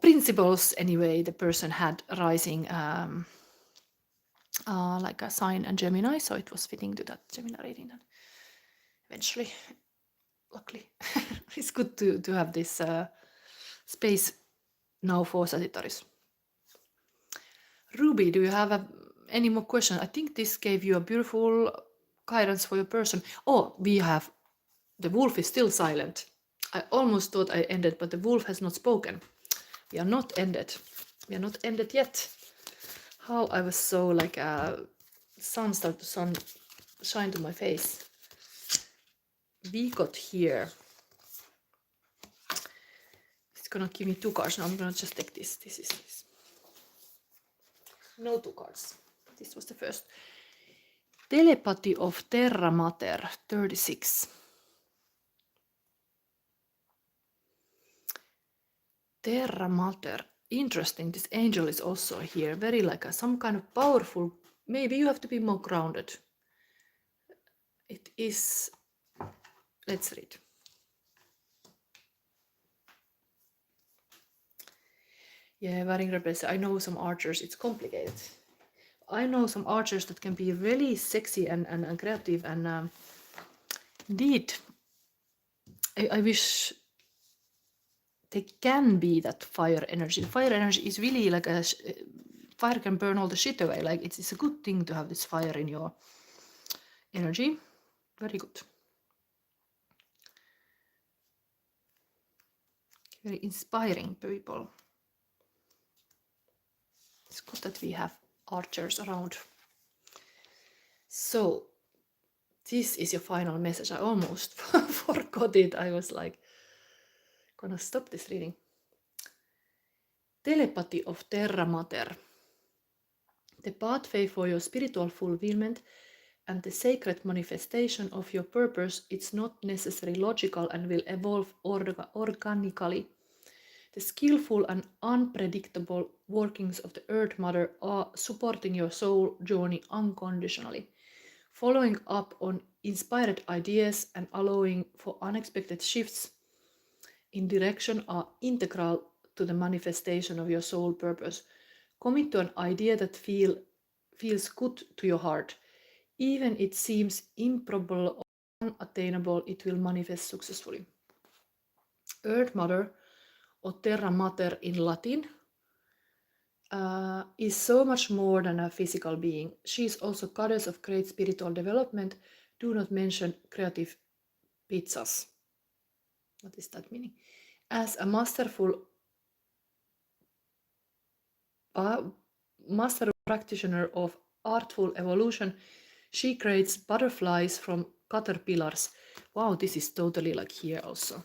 principles anyway. The person had rising like a sign and Gemini, so it was fitting to that Gemini reading. And eventually, luckily, it's good to have this space now for Sagittarius. Ruby, do you have any more questions? I think this gave you a beautiful guidance for your person. Oh, we have, the wolf is still silent. I almost thought I ended, but the wolf has not spoken. We are not ended. We are not ended yet. How I was so like sun started to shine to my face. We got here. It's gonna give me 2 cards. Now I'm gonna just take this. This is this. No 2 cards. This was the first. Telepathy of Terra Mater 36. Terra Mater. Interesting. This angel is also here. Very like some kind of powerful. Maybe you have to be more grounded. It is. Let's read. Yeah, Varing Rebels. I know some archers. It's complicated. I know some archers that can be really sexy and creative, and indeed, I wish they can be that fire energy. The fire energy is really like fire can burn all the shit away. Like it's a good thing to have this fire in your energy. Very good. Very inspiring people. It's good that we have archers around. So this is your final message. I almost forgot it. I was like, gonna stop this reading. Telepathy of Terra Mater. The pathway for your spiritual fulfillment and the sacred manifestation of your purpose is not necessarily logical and will evolve organically. The skillful and unpredictable workings of the Earth Mother are supporting your soul journey unconditionally. Following up on inspired ideas and allowing for unexpected shifts in direction are integral to the manifestation of your soul purpose. Commit to an idea that feels good to your heart. Even it seems improbable or unattainable, it will manifest successfully. Earth Mother, or Terra Mater in Latin, is so much more than a physical being. She is also goddess of great spiritual development. Do not mention creative pizzas. What is that meaning? As a master practitioner of artful evolution, she creates butterflies from caterpillars. Wow, this is totally like here also.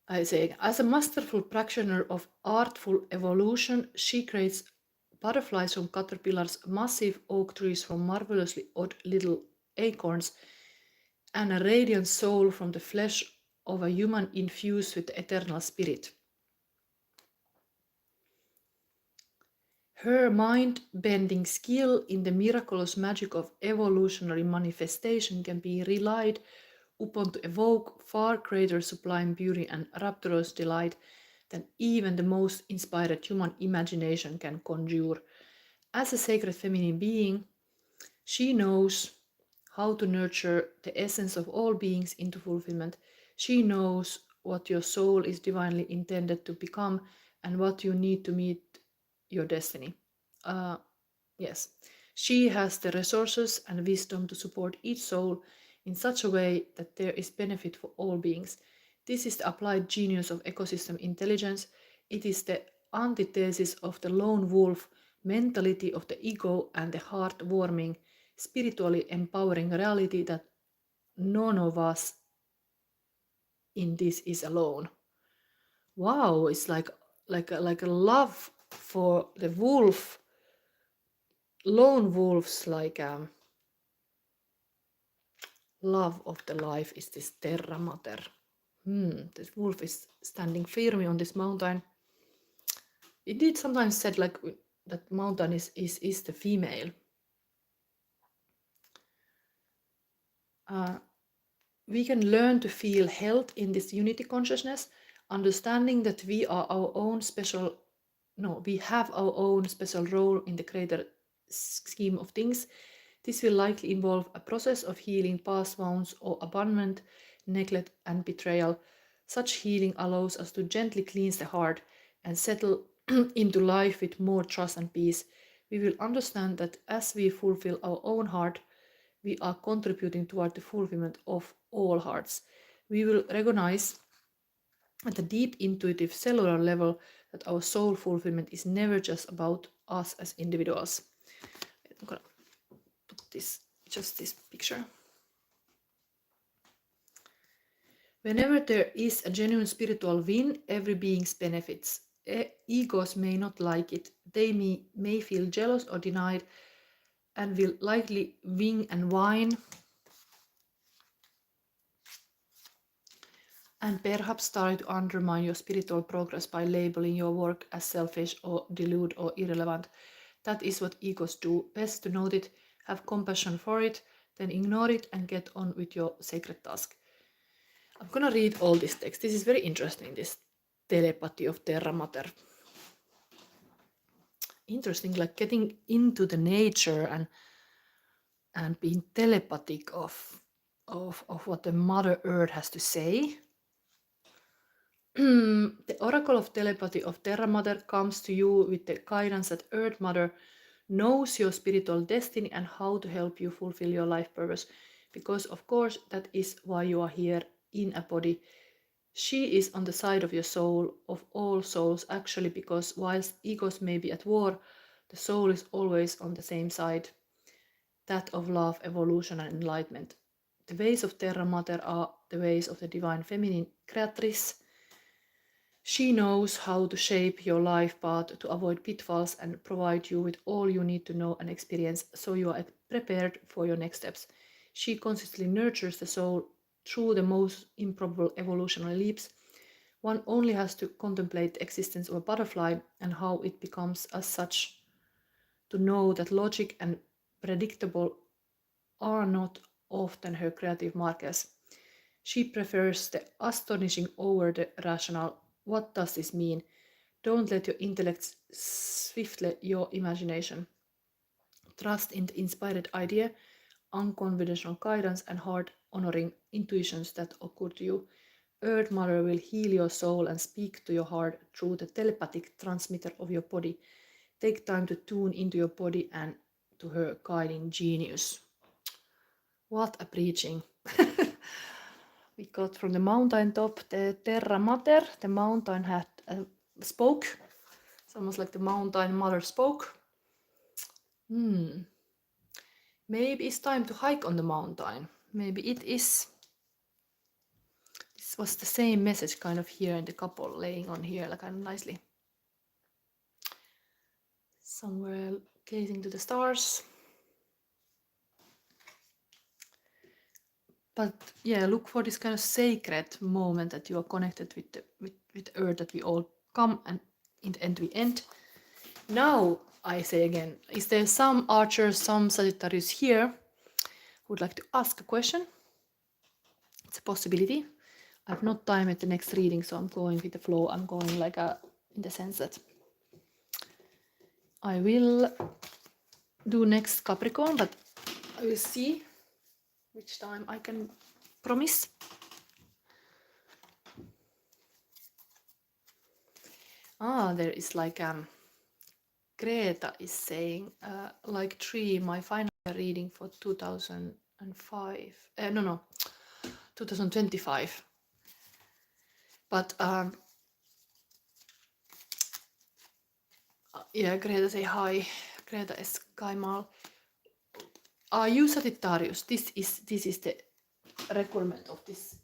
I say, as a masterful practitioner of artful evolution, she creates butterflies from caterpillars, massive oak trees from marvelously odd little acorns, and a radiant soul from the flesh of a human infused with the eternal spirit. Her mind-bending skill in the miraculous magic of evolutionary manifestation can be relied upon to evoke far greater sublime beauty and rapturous delight than even the most inspired human imagination can conjure. As a sacred feminine being, she knows how to nurture the essence of all beings into fulfillment. She knows what your soul is divinely intended to become and what you need to meet your destiny. Yes, she has the resources and wisdom to support each soul in such a way that there is benefit for all beings. This is the applied genius of ecosystem intelligence. It is the antithesis of the lone wolf mentality of the ego and the heart-warming, spiritually empowering reality that none of us in this is alone. Wow, it's like a love for the wolf, lone wolves, like love of the life is this Terra Mater. This wolf is standing firmly on this mountain. It did sometimes said like that mountain is the female. We can learn to feel health in this unity consciousness, understanding that we have our own special role in the greater scheme of things. This will likely involve a process of healing past wounds or abandonment, neglect, and betrayal. Such healing allows us to gently cleanse the heart and settle into life with more trust and peace. We will understand that as we fulfill our own heart, we are contributing toward the fulfillment of all hearts. We will recognize at a deep intuitive cellular level that our soul fulfillment is never just about us as individuals. I'm gonna put this picture. Whenever there is a genuine spiritual win, every being benefits. Egos may not like it. They may feel jealous or denied and will likely wing and whine and perhaps start to undermine your spiritual progress by labeling your work as selfish or dilute or irrelevant. That is what egos do. Best to note it, have compassion for it, then ignore it and get on with your sacred task. I'm gonna read all this text. This is very interesting, this telepathy of Terra Mater. interesting, like getting into the nature and being telepathic of what the Mother Earth has to say. The oracle of telepathy of Terra Mother comes to you with the guidance that Earth Mother knows your spiritual destiny and how to help you fulfill your life purpose. Because of course that is why you are here in a body. She is on the side of your soul, of all souls, actually, because whilst egos may be at war, the soul is always on the same side, that of love, evolution, and enlightenment. The ways of Terra Mater are the ways of the divine feminine creatrix. She knows how to shape your life path to avoid pitfalls and provide you with all you need to know and experience so you are prepared for your next steps. She consistently nurtures the soul through the most improbable evolutionary leaps. One only has to contemplate the existence of a butterfly and how it becomes as such to know that logic and predictable are not often her creative markers. She prefers the astonishing over the rational. What does this mean? Don't let your intellect swiftle your imagination. Trust in the inspired idea, unconventional guidance, and heart-honoring intuitions that occur to you. Earth Mother will heal your soul and speak to your heart through the telepathic transmitter of your body. Take time to tune into your body and to her guiding genius. What a preaching! We got from the mountain top the Terra Mater. The mountain had a spoke. It's almost like the mountain mother spoke. Maybe it's time to hike on the mountain. Maybe it is. This was the same message kind of here in the couple laying on here, like kind of nicely. Somewhere gazing to the stars. But yeah, look for this kind of sacred moment that you are connected with Earth, that we all come and in the end we end. Now I say again, is there some archers, some Sagittarius here who would like to ask a question? It's a possibility. I have not time at the next reading, so I'm going with the flow. I'm going like in the sense that I will do next Capricorn, but I will see which time I can promise. There is like Greta is saying like 3, my final reading for 2005. 2025. But yeah, Greta say hi. Greta is Kaimal. Are you Sagittarius? This is the requirement of this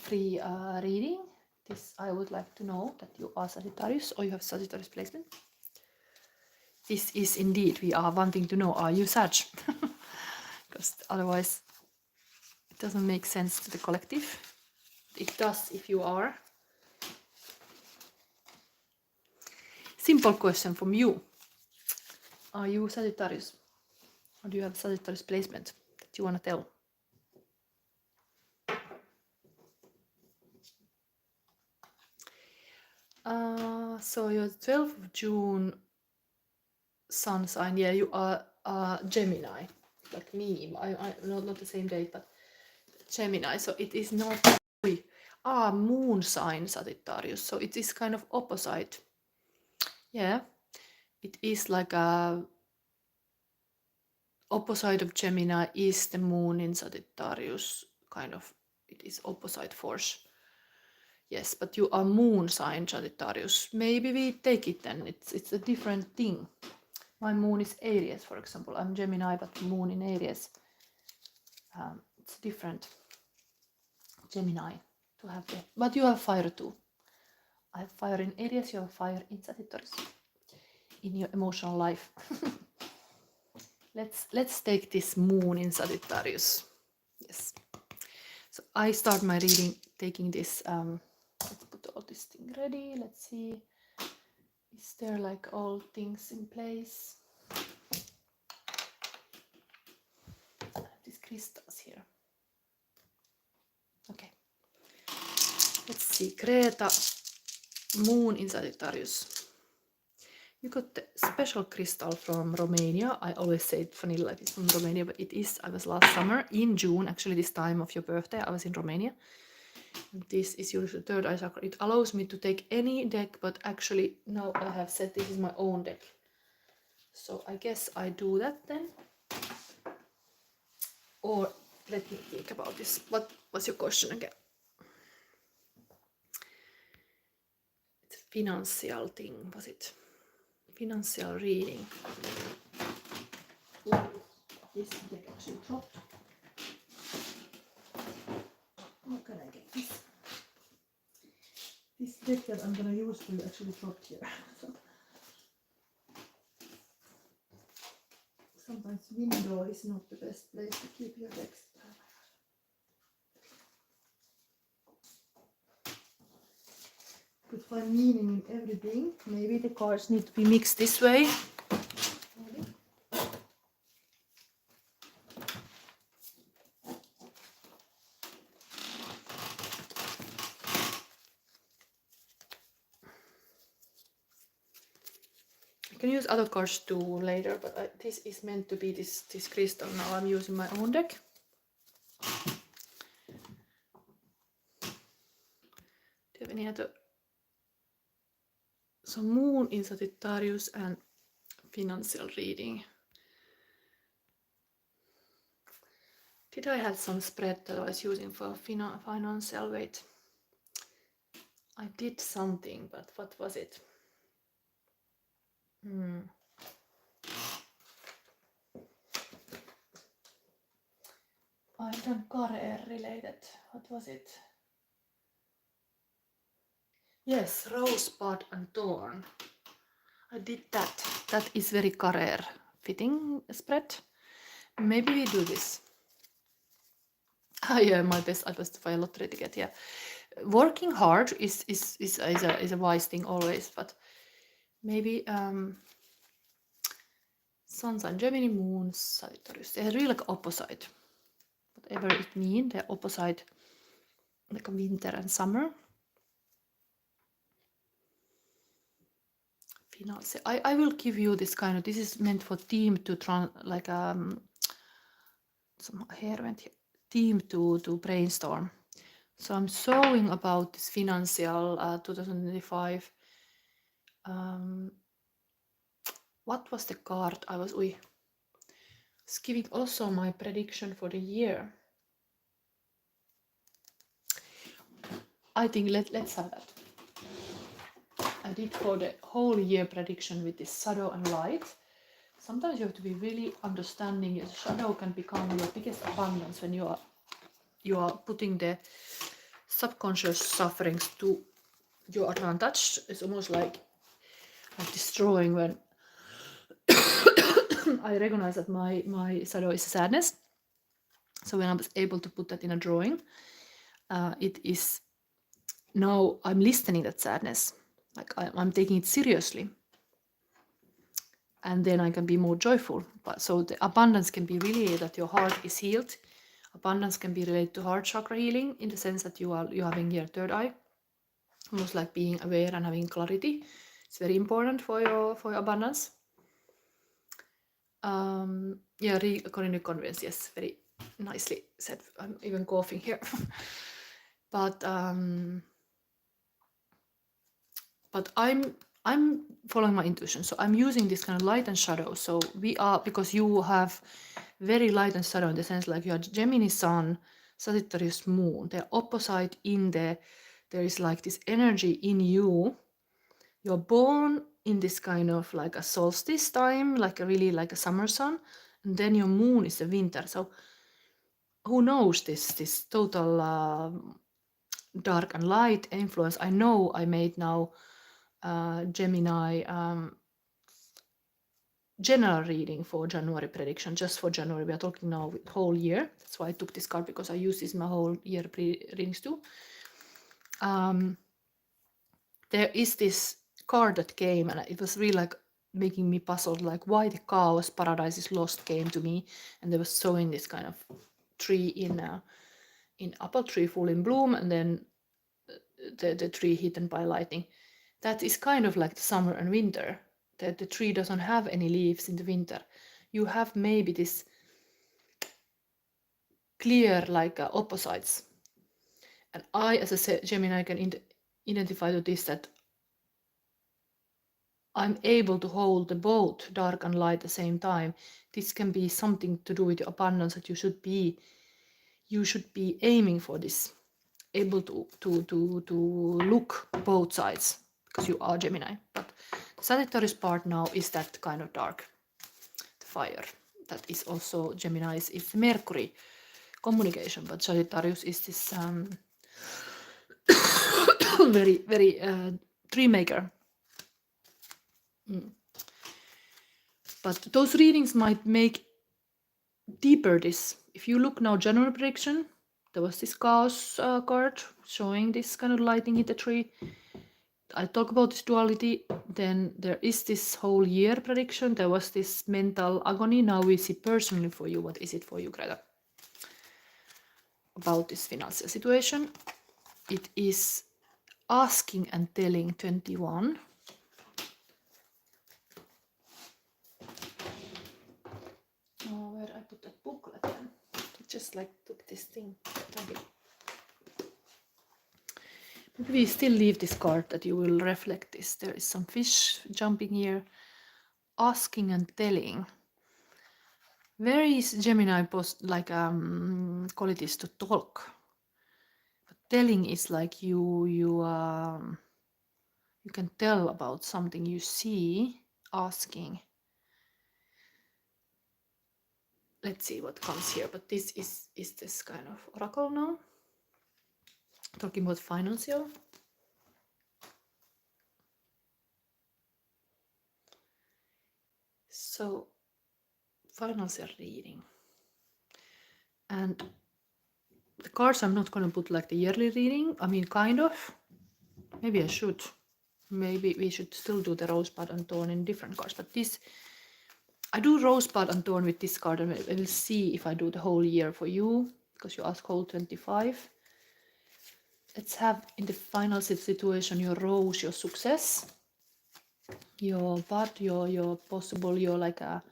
free reading. This I would like to know that you are Sagittarius or you have Sagittarius placement. This is indeed, we are wanting to know, are you Sag? Because otherwise it doesn't make sense to the collective. It does if you are. Simple question from you. Are you Sagittarius? Or do you have Sagittarius placement that you want to tell? So your 12th of June sun sign, yeah, you are Gemini, like me. I not the same date, but Gemini. So it is not moon sign Sagittarius. So it is kind of opposite. Yeah, it is like a opposite of Gemini is the moon in Sagittarius. Kind of, it is opposite force. Yes, but you are moon sign Sagittarius. Maybe we take it then. It's a different thing. My moon is Aries, for example. I'm Gemini, but moon in Aries. It's different. Gemini to have that. But you have fire too. I have fire in Aries, you have fire in Sagittarius. In your emotional life. Let's take this moon in Sagittarius. Yes. So I start my reading taking this. Let's put all this thing ready. Let's see. Is there like all things in place? I have these crystals here. Okay. Let's see. Greta, moon in Sagittarius. You got the special crystal from Romania. I always say it funny like it's from Romania, but it is. I was last summer in June, actually this time of your birthday, I was in Romania. And this is usually third eye chakra. It allows me to take any deck, but actually now I have said this is my own deck. So I guess I do that then. Or let me think about this. What was your question again? It's a financial thing, was it? Financial reading. Ooh, this deck actually dropped. How can I get this? This deck that I'm gonna use will actually drop here. Sometimes window is not the best place to keep your decks. Could find meaning in everything. Maybe the cards need to be mixed this way. Maybe. I can use other cards too later, but this is meant to be this crystal. Now I'm using my own deck. Do you have any other? So moon in Sagittarius and financial reading. Did I have some spread that I was using for financial weight? I did something, but what was it? I've done career related. What was it? Yes, rosebud and thorn. I did that. That is very career fitting spread. Maybe we do this. Yeah, my best advice to buy a lottery ticket. Yeah, working hard is a wise thing always, but maybe Sun sign Gemini, Moon Sagittarius. They're really like opposite. Whatever it means, they're opposite, like a winter and summer. Finance. I will give you this kind of. This is meant for team to like some hair went here. Team to brainstorm. So I'm showing about this financial 2025. What was the card I was giving also my prediction for the year. I think let's have that. I did for the whole year prediction with this shadow and light. Sometimes you have to be really understanding. Your shadow can become your biggest abundance when you are putting the subconscious sufferings to your advantage. It's almost like destroying when I recognize that my shadow is sadness. So when I was able to put that in a drawing, it is now I'm listening that sadness. Like I'm taking it seriously. And then I can be more joyful. But so the abundance can be really that your heart is healed. Abundance can be related to heart chakra healing in the sense that you're having your third eye, almost like being aware and having clarity. It's very important for your abundance. Yeah, cognitive conveyance. Yes, very nicely said. I'm even coughing here. But I'm following my intuition. So I'm using this kind of light and shadow. So we are, because you have very light and shadow in the sense like you have Gemini Sun, Sagittarius Moon. They're opposite in there is like this energy in you. You're born in this kind of like a solstice time, like a really like a summer sun. And then your moon is the winter. So who knows this total dark and light influence. I know I made now Gemini general reading for January prediction, just for January. We are talking now whole year. That's why I took this card, because I use this in my whole year readings too. There is this card that came, and it was really like making me puzzled, like why the chaos paradise is lost came to me, and they were showing this kind of tree in apple tree full in bloom, and then the tree hidden by lightning. That is kind of like the summer and winter the tree doesn't have any leaves in the winter. You have maybe this clear like opposites. And I, as a Gemini, can identify to this, that I'm able to hold the both dark and light at the same time. This can be something to do with your abundance, that you should be aiming for this, able to look both sides, because you are Gemini. But the Sagittarius part now is that kind of dark, the fire. That is also Gemini's, it's Mercury communication, but Sagittarius is this very tree maker. But those readings might make deeper this. If you look now, general prediction, there was this chaos card showing this kind of lighting in the tree. I talk about this duality. Then there is this whole year prediction. There was this mental agony. Now we see personally for you. What is it for you, Greta? About this financial situation. It is asking and telling 21. Oh, where I put that booklet then? It just like took this thing. Maybe we still leave this card that you will reflect this. There is some fish jumping here. Asking and telling. Very Gemini post like qualities to talk. But telling is like you can tell about something you see. Asking. Let's see what comes here. But this is this kind of oracle now. Talking about financial. So, financial reading. And the cards, I'm not going to put like the yearly reading. I mean, kind of. Maybe I should. Maybe we should still do the rosebud and thorn in different cards. But this, I do rosebud and thorn with this card, and I will see if I do the whole year for you, because you asked whole 25. Let's have in the final situation your rose, your success, your bud, your possible, your like a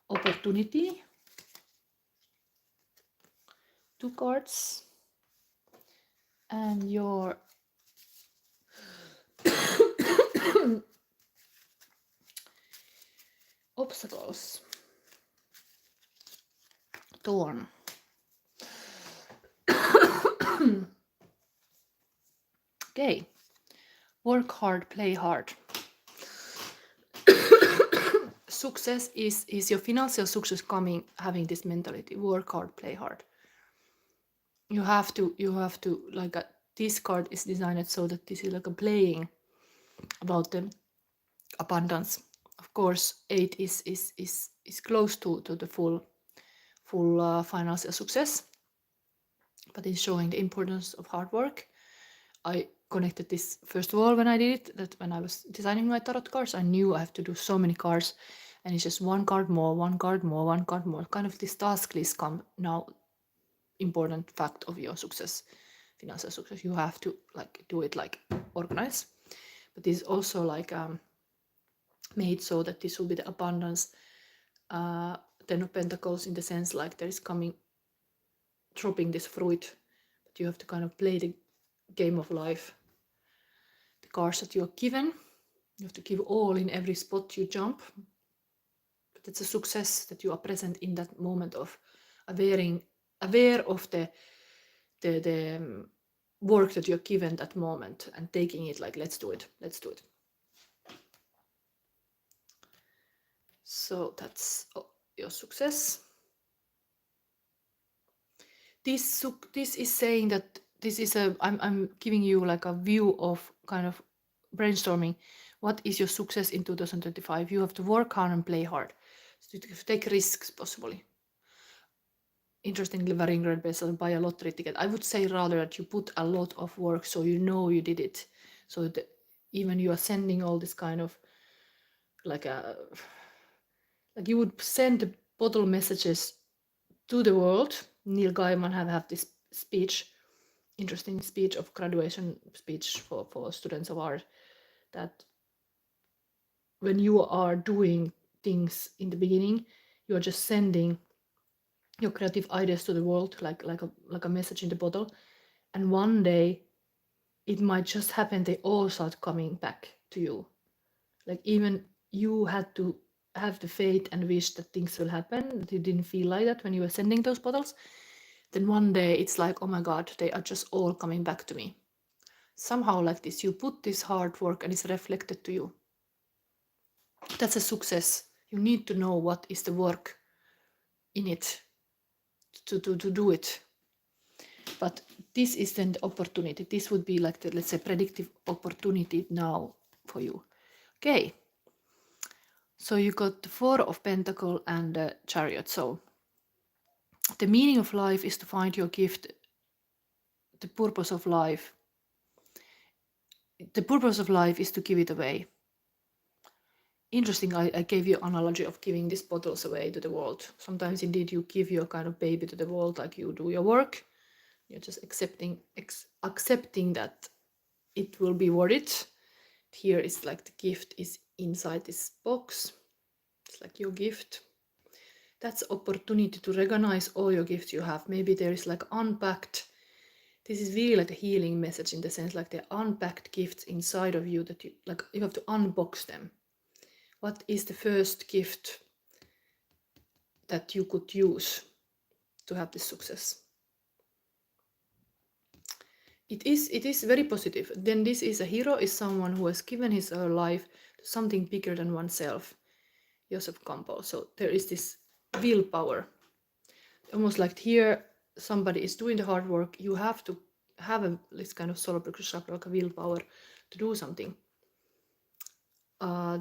opportunity. 2 cards. And your obstacles. Thorn. Okay. Work hard, play hard. Success is your financial success coming, having this mentality. Work hard, play hard. You have to like this card is designed so that this is like a playing about the abundance. Of course, 8 is close to the full financial success, but it's showing the importance of hard work. I connected this first of all when I did it, that when I was designing my tarot cards, I knew I have to do so many cards, and it's just one card more, one card more, one card more. Kind of this task list come now. Important fact of your success, financial success. You have to like do it like organize. But this is also like made so that this will be the abundance. 10 of Pentacles, in the sense like there is coming, dropping this fruit, but you have to kind of play the game of life. The cards that you are given, you have to give all in every spot you jump. But it's a success that you are present in that moment of aware of the work that you're given that moment, and taking it like, let's do it. So that's your success. This is saying that this is I'm giving you like a view of kind of brainstorming. What is your success in 2025? You have to work hard and play hard. So you take risks possibly. Interestingly, wearing red vessel, buy a lottery ticket. I would say rather that you put a lot of work so you know you did it. So that even you are sending all this kind of like you would send the bottle messages to the world. Neil Gaiman have this speech, interesting speech of graduation speech for students of art, that when you are doing things in the beginning, you're just sending your creative ideas to the world like a message in the bottle, and one day it might just happen they all start coming back to you. Like even you had to have the faith and wish that things will happen, that you didn't feel like that when you were sending those bottles. Then one day it's like, oh my god, they are just all coming back to me. Somehow like this, you put this hard work and it's reflected to you. That's a success. You need to know what is the work in it to do it. But this is then the opportunity. This would be like the, let's say, predictive opportunity now for you. Okay. So you got the Four of Pentacles and the Chariot. So the meaning of life is to find your gift. The purpose of life. The purpose of life is to give it away. Interesting, I gave you an analogy of giving these bottles away to the world. Sometimes indeed you give your kind of baby to the world, like you do your work. You're just accepting that it will be worth it. Here is like the gift is inside this box. It's like your gift. That's opportunity to recognize all your gifts you have. Maybe there is like unpacked. This is really like a healing message in the sense like the unpacked gifts inside of you that you like you have to unbox them. What is the first gift that you could use to have this success? It is very positive. Then this is a hero, is someone who has given his or her life to something bigger than oneself. Joseph Campbell. So there is this willpower. Almost like here, somebody is doing the hard work. You have to have this kind of solar plexus chakra, like a willpower to do something.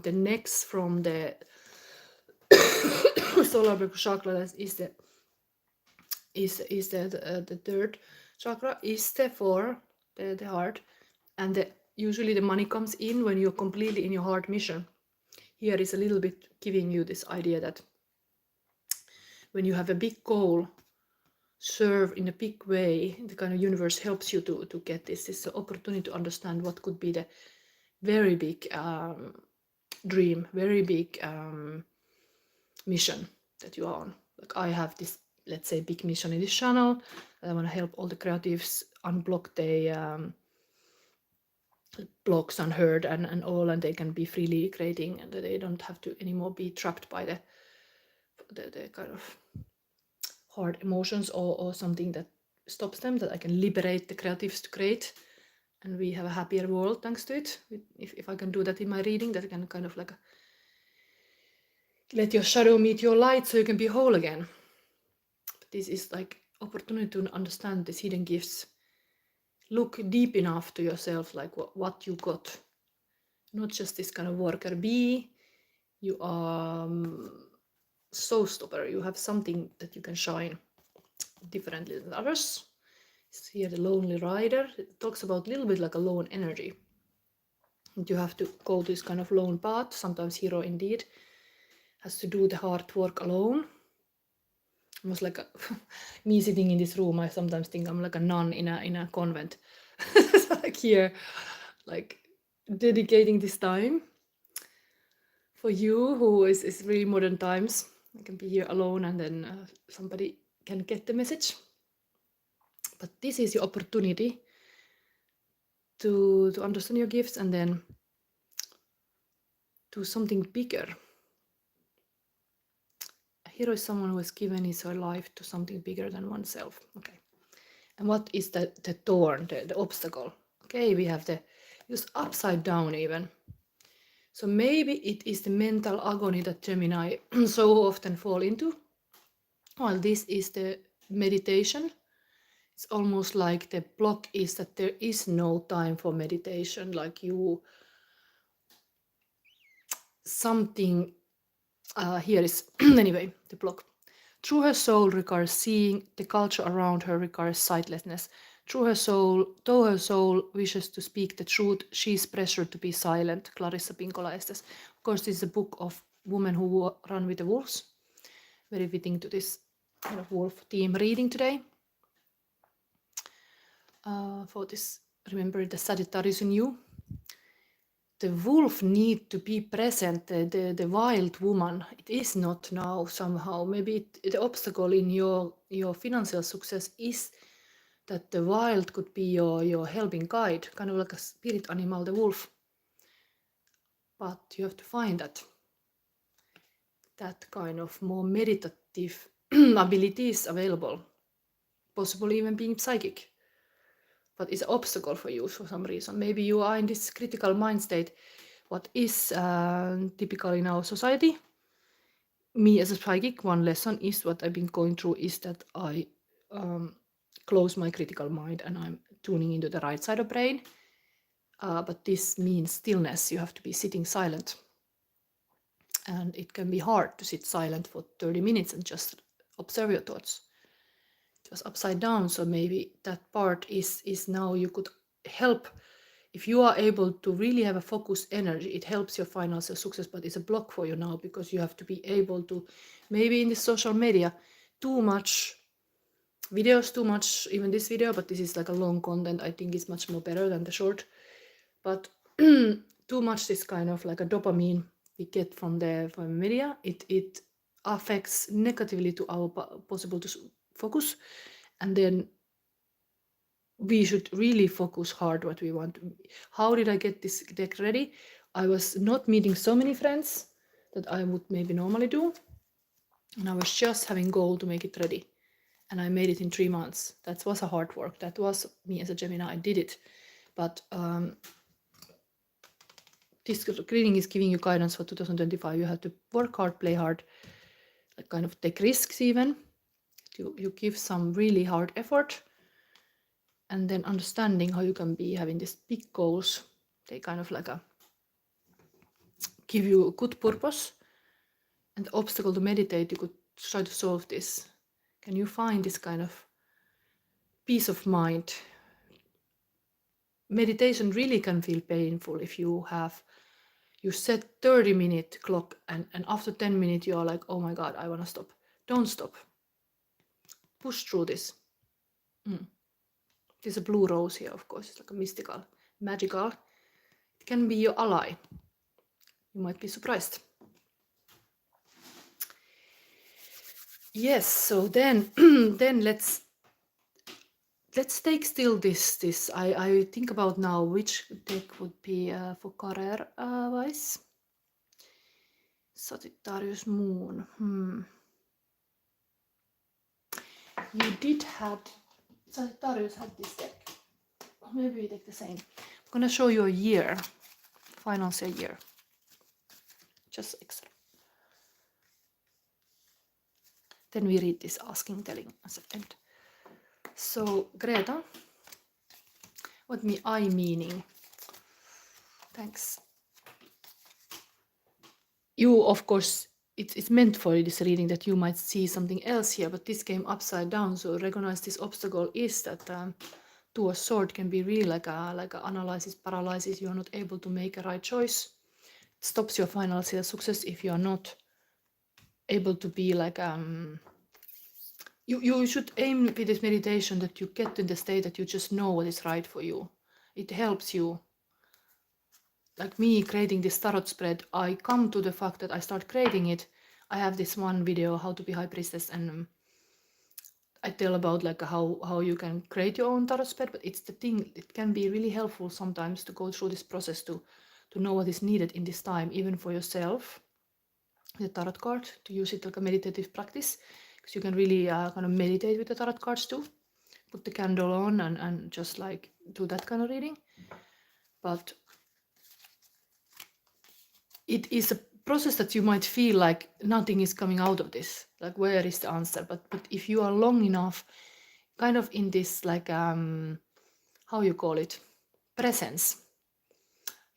The next from the solar plexus chakra is the third chakra, is the four, the heart, and usually the money comes in when you're completely in your heart mission. Here is a little bit giving you this idea that when you have a big goal, serve in a big way, the kind of universe helps you to get this. This is an opportunity to understand what could be the very big dream, very big mission that you are on. Like I have this, let's say, big mission in this channel. I want to help all the creatives unblock the blocks unheard and all, and they can be freely creating, and they don't have to anymore be trapped by the kind of hard emotions or something that stops them, that I can liberate the creatives to create, and we have a happier world thanks to it. If I can do that in my reading, that I can kind of like let your shadow meet your light so you can be whole again. But this is like opportunity to understand these hidden gifts. Look deep enough to yourself, like what you got. Not just this kind of worker bee. You are so stopper. You have something that you can shine differently than others. It's here the lonely rider. It talks about a little bit like a lone energy. And you have to go this kind of lone path. Sometimes hero indeed has to do the hard work alone. Almost like me sitting in this room, I sometimes think I'm like a nun in a convent. Like here, like dedicating this time for you who is really modern times. I can be here alone, and then somebody can get the message. But this is your opportunity to understand your gifts and then do something bigger. A hero is someone who has given his or her life to something bigger than oneself. Okay. And what is the thorn, the obstacle? Okay, we have the use upside down even. So maybe it is the mental agony that Gemini so often fall into. While this is the meditation, it's almost like the block is that there is no time for meditation, like you something here is anyway the block. Through her soul requires seeing, the culture around her requires sightlessness. Through her soul, though her soul wishes to speak the truth, she is pressured to be silent. Clarissa Pinkola Estes. Of course, this is a book of women who run with the wolves. Very fitting to this kind of wolf theme reading today. For this, remember the Sagittarius in you. the wolf need to be present, the wild woman. It is not now somehow. Maybe the obstacle in your financial success is that the wild could be your helping guide, kind of like a spirit animal, the wolf. But you have to find that kind of more meditative abilities available. Possibly even being psychic. But it's an obstacle for you for some reason. Maybe you are in this critical mind state, what is typical in our society. Me as a psychic, one lesson is what I've been going through is that I close my critical mind and I'm tuning into the right side of brain. But this means stillness. You have to be sitting silent. And it can be hard to sit silent for 30 minutes and just observe your thoughts. It was upside down, so maybe that part is now you could help. If you are able to really have a focused energy, it helps your financial success, but it's a block for you now because you have to be able to, maybe in this social media, too much videos, too much, even this video, but this is like a long content. I think it's much more better than the short. But too much this kind of like a dopamine we get from the media, it affects negatively to our possible to focus, and then we should really focus hard what we want. How did I get this deck ready? I was not meeting so many friends that I would maybe normally do, and I was just having goal to make it ready, and I made it in 3 months. That was a hard work. That was me as a Gemini. I did it, but this reading is giving you guidance for 2025. You have to work hard, play hard, like kind of take risks even. You give some really hard effort, and then understanding how you can be having these big goals. They kind of like give you a good purpose. And the obstacle to meditate, you could try to solve this. Can you find this kind of peace of mind? Meditation really can feel painful if you set 30-minute clock and after 10 minutes you are like, oh my god, I want to stop. Don't stop. Push through this. There's a blue rose here, of course. It's like a mystical, magical. It can be your ally. You might be surprised. Yes, so then let's take still this. I think about now which deck would be for career wise. Sagittarius moon. You did have Sagittarius had this deck. Maybe we take the same. I'm gonna show you a year, financial year. Just extra. Then we read this asking, telling as an end. So Greta, what I meaning? Thanks. You, of course, it's meant for this reading that you might see something else here, but this came upside down. So recognize this obstacle is that Two of Swords can be really like a analysis paralysis. You are not able to make a right choice. It stops your financial success if you are not able to be like you should aim with this meditation that you get to the state that you just know what is right for you. It helps you. Like me creating this tarot spread, I come to the fact that I start creating it. I have this one video, how to be high priestess, and I tell about like how you can create your own tarot spread, but it's the thing, it can be really helpful sometimes to go through this process to know what is needed in this time, even for yourself, the tarot card, to use it like a meditative practice, because you can really kind of meditate with the tarot cards too. Put the candle on and just like do that kind of reading. But it is a process that you might feel like nothing is coming out of this. Like, where is the answer? But if you are long enough, kind of in this like how you call it, presence.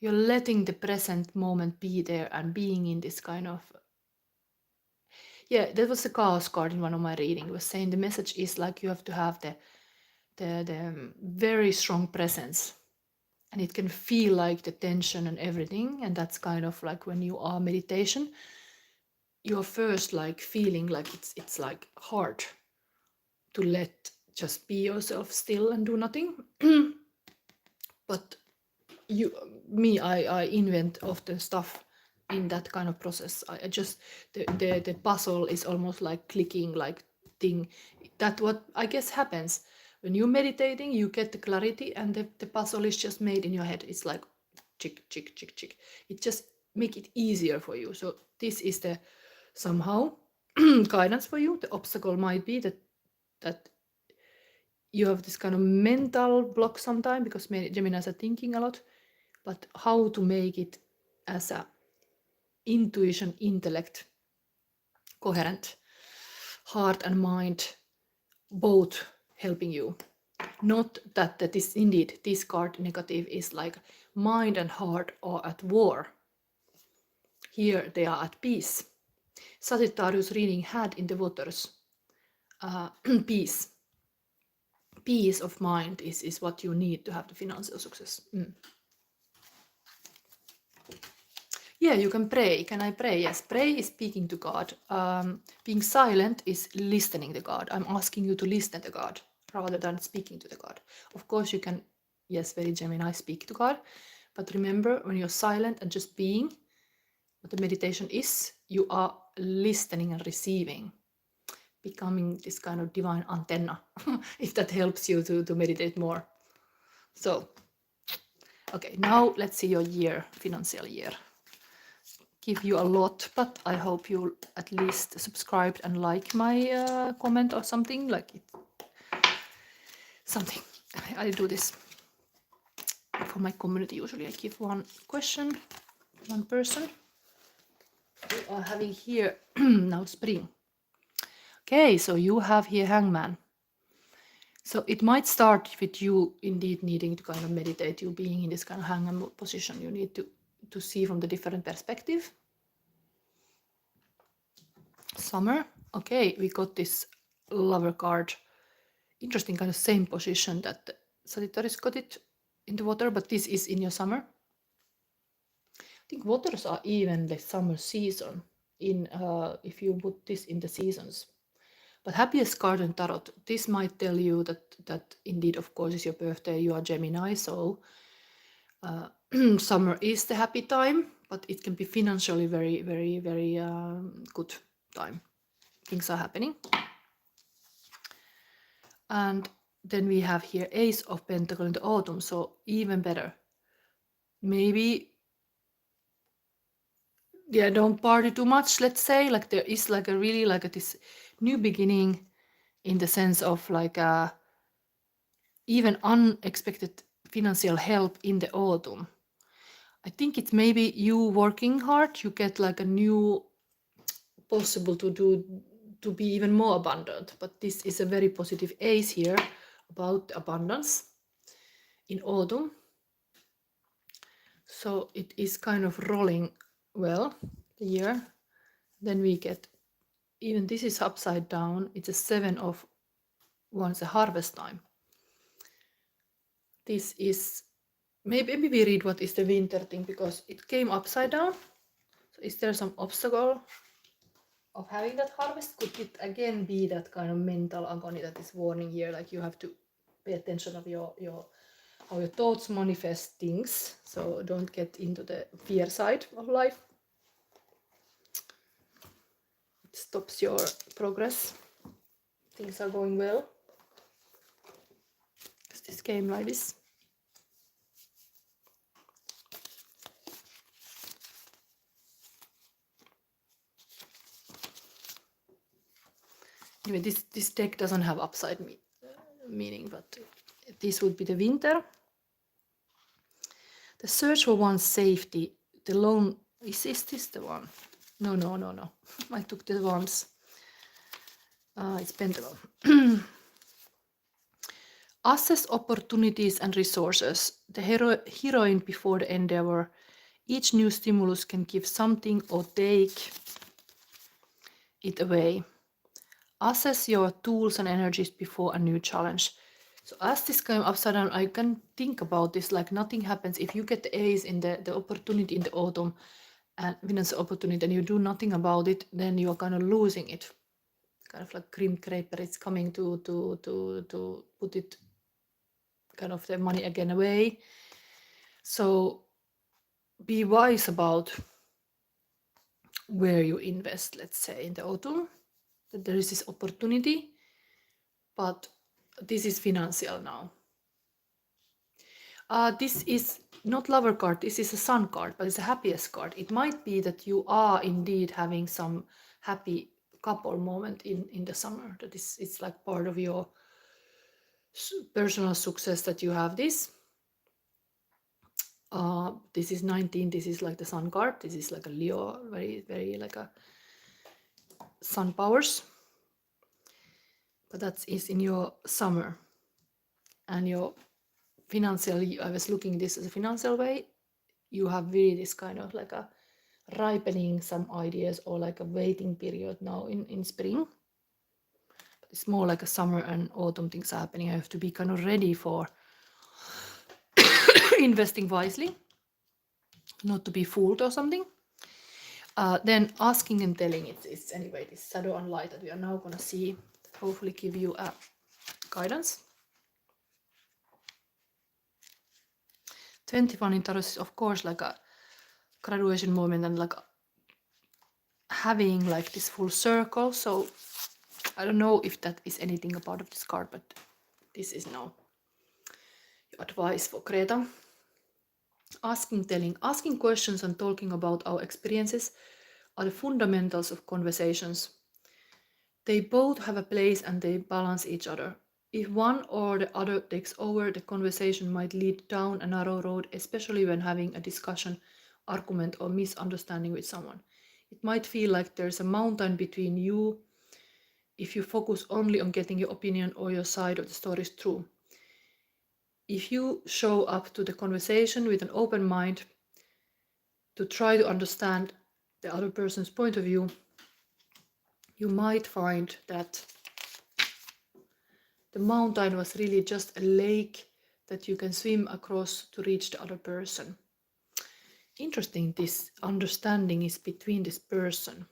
You're letting the present moment be there and being in this kind of. Yeah, that was the chaos card in one of my readings. It was saying the message is like you have to have the very strong presence. And it can feel like the tension and everything. And that's kind of like when you are meditation, you're first like feeling like it's like hard to let just be yourself still and do nothing. But I invent often stuff in that kind of process. I just the puzzle is almost like clicking like thing. That what I guess happens when you're meditating. You get the clarity, and the puzzle is just made in your head. It's like chick chick chick chick. It just make it easier for you. So this is the somehow guidance for you. The obstacle might be that you have this kind of mental block sometimes because Geminis are thinking a lot, but how to make it as a intuition, intellect, coherent, heart and mind, both helping you. Not that this indeed this card negative is like mind and heart are at war. Here they are at peace. Sagittarius reading had in the waters. Peace. Peace of mind is what you need to have the financial success. Yeah, you can pray. Can I pray? Yes, pray is speaking to God. Being silent is listening to God. I'm asking you to listen to God rather than speaking to the God. Of course, you can, yes, very Gemini, speak to God. But remember, when you're silent and just being, what the meditation is, you are listening and receiving, becoming this kind of divine antenna, if that helps you to meditate more. So, okay, now let's see your year, financial year. Give you a lot, but I hope you at least subscribed and like my comment or something like it. Something. I do this for my community. Usually I give one question, one person. We are having here now spring. Okay, so you have here Hangman. So it might start with you indeed needing to kind of meditate, you being in this kind of hangman position. You need to see from the different perspective. Summer. Okay, we got this lover card. Interesting kind of same position that Sagittarius got it in the water, but this is in your summer. I think waters are even the summer season in if you put this in the seasons. But happiest card in tarot, this might tell you that indeed, of course, is your birthday, you are Gemini, so summer is the happy time, but it can be financially very, very, very good time. Things are happening. And then we have here Ace of Pentacles in the autumn, so even better. Maybe, yeah, don't party too much, let's say. Like there is like a really like this new beginning in the sense of like even unexpected financial help in the autumn. I think it's maybe you working hard, you get like a new possible to be even more abundant. But this is a very positive ace here about abundance in autumn. So it is kind of rolling well the year. Then we get, even this is upside down, it's a 7 of Wands, a harvest time. This is, maybe we read what is the winter thing, because it came upside down. So is there some obstacle of having that harvest? Could it again be that kind of mental agony that is warning here, like you have to pay attention of your how your thoughts manifest things, so don't get into the fear side of life. It stops your progress. Things are going well, because this came like this. Anyway, this deck doesn't have upside meaning, but this would be the winter. The search for one's safety, the lone, is this the one? No. I took the ones. It's Pentacle. Assess opportunities and resources. The heroine before the endeavor. Each new stimulus can give something or take it away. Assess your tools and energies before a new challenge. So as this came upside down, I can think about this like nothing happens. If you get the ace in the opportunity in the autumn and wins the opportunity and you do nothing about it, then you are kind of losing it. Kind of like Grim Creeper, it's coming to put it kind of the money again away. So be wise about where you invest, let's say in the autumn, that there is this opportunity, but this is financial now. This is not lover card, this is a sun card, but it's a happiest card. It might be that you are indeed having some happy couple moment in the summer, that is, it's like part of your personal success that you have this. This is 19, this is like the sun card, this is like a Leo, very like a sun powers, but that is in your summer. And your financial, I was looking this as a financial way, you have really this kind of like a ripening some ideas, or like a waiting period now in spring. But it's more like a summer and autumn things are happening. I have to be kind of ready for investing wisely, not to be fooled or something. Then asking and telling, it's anyway this shadow and light that we are now gonna see, hopefully give you a guidance. 21 in Tarot is of course like a graduation moment, and like having like this full circle. So I don't know if that is anything a part of this card, but this is now your advice for Greta. Asking, telling, asking questions and talking about our experiences are the fundamentals of conversations. They both have a place and they balance each other. If one or the other takes over, the conversation might lead down a narrow road, especially when having a discussion, argument, or misunderstanding with someone. It might feel like there's a mountain between you if you focus only on getting your opinion or your side of the story true. If you show up to the conversation with an open mind to try to understand the other person's point of view, you might find that the mountain was really just a lake that you can swim across to reach the other person. Interesting, this understanding is between this person.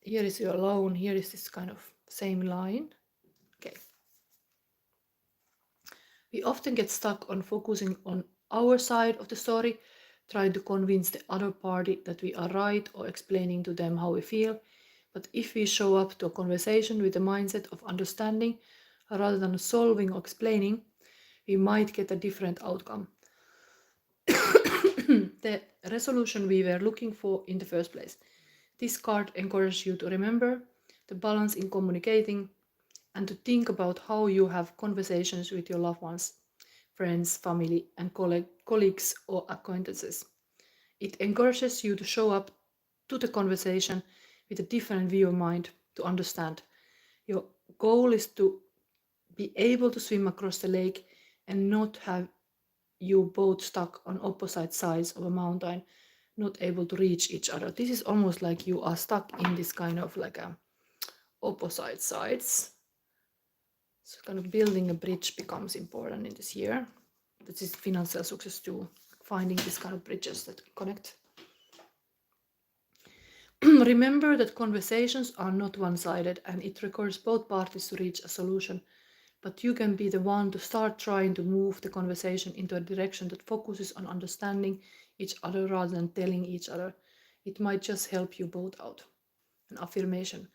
Here is you alone, here is this kind of same line. Okay. We often get stuck on focusing on our side of the story, trying to convince the other party that we are right or explaining to them how we feel. But if we show up to a conversation with the mindset of understanding rather than solving or explaining, we might get a different outcome. The resolution we were looking for in the first place. This card encourages you to remember the balance in communicating and to think about how you have conversations with your loved ones, friends, family, and colleagues or acquaintances. It encourages you to show up to the conversation with a different view of mind to understand. Your goal is to be able to swim across the lake and not have you both stuck on opposite sides of a mountain, not able to reach each other. This is almost like you are stuck in this kind of like a opposite sides. So kind of building a bridge becomes important in this year. This is financial success too, finding these kind of bridges that connect. Remember that conversations are not one-sided and it requires both parties to reach a solution, but you can be the one to start trying to move the conversation into a direction that focuses on understanding each other rather than telling each other. It might just help you both out. An affirmation.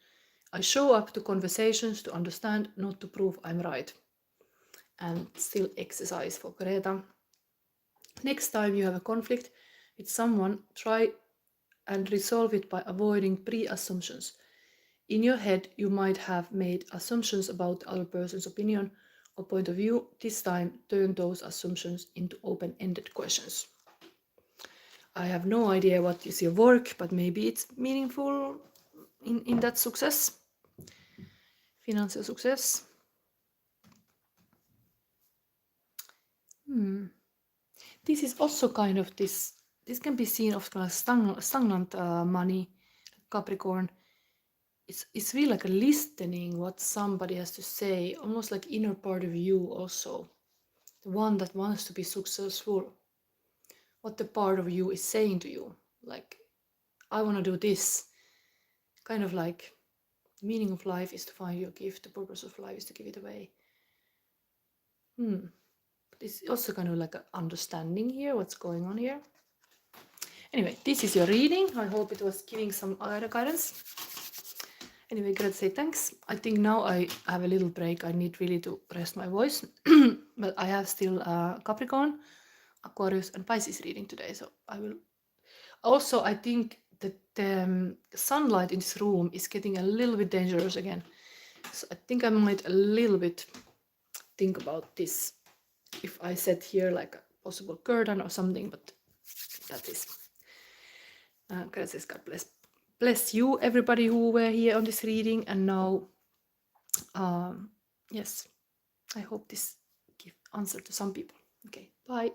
I show up to conversations to understand, not to prove I'm right. And still exercise for Greta. Next time you have a conflict with someone, try and resolve it by avoiding pre-assumptions. In your head, you might have made assumptions about the other person's opinion or point of view. This time, turn those assumptions into open-ended questions. I have no idea what is your work, but maybe it's meaningful in that success, financial success. This is also kind of this can be seen as kind of stagnant money, Capricorn. It's really like a listening what somebody has to say, almost like inner part of you also. The one that wants to be successful. What the part of you is saying to you. Like, I want to do this. Kind of like, the meaning of life is to find your gift. The purpose of life is to give it away. But it's also kind of like an understanding here, what's going on here. Anyway, this is your reading. I hope it was giving some other guidance. Anyway, gotta say thanks. I think now I have a little break. I need really to rest my voice. But I have still Capricorn, Aquarius, and Pisces reading today. So I will. Also, I think that the sunlight in this room is getting a little bit dangerous again. So I think I might a little bit think about this if I set here like a possible curtain or something, but that is. Gracias, God bless you, everybody who were here on this reading. And now, yes, I hope this gives answer to some people. Okay, bye.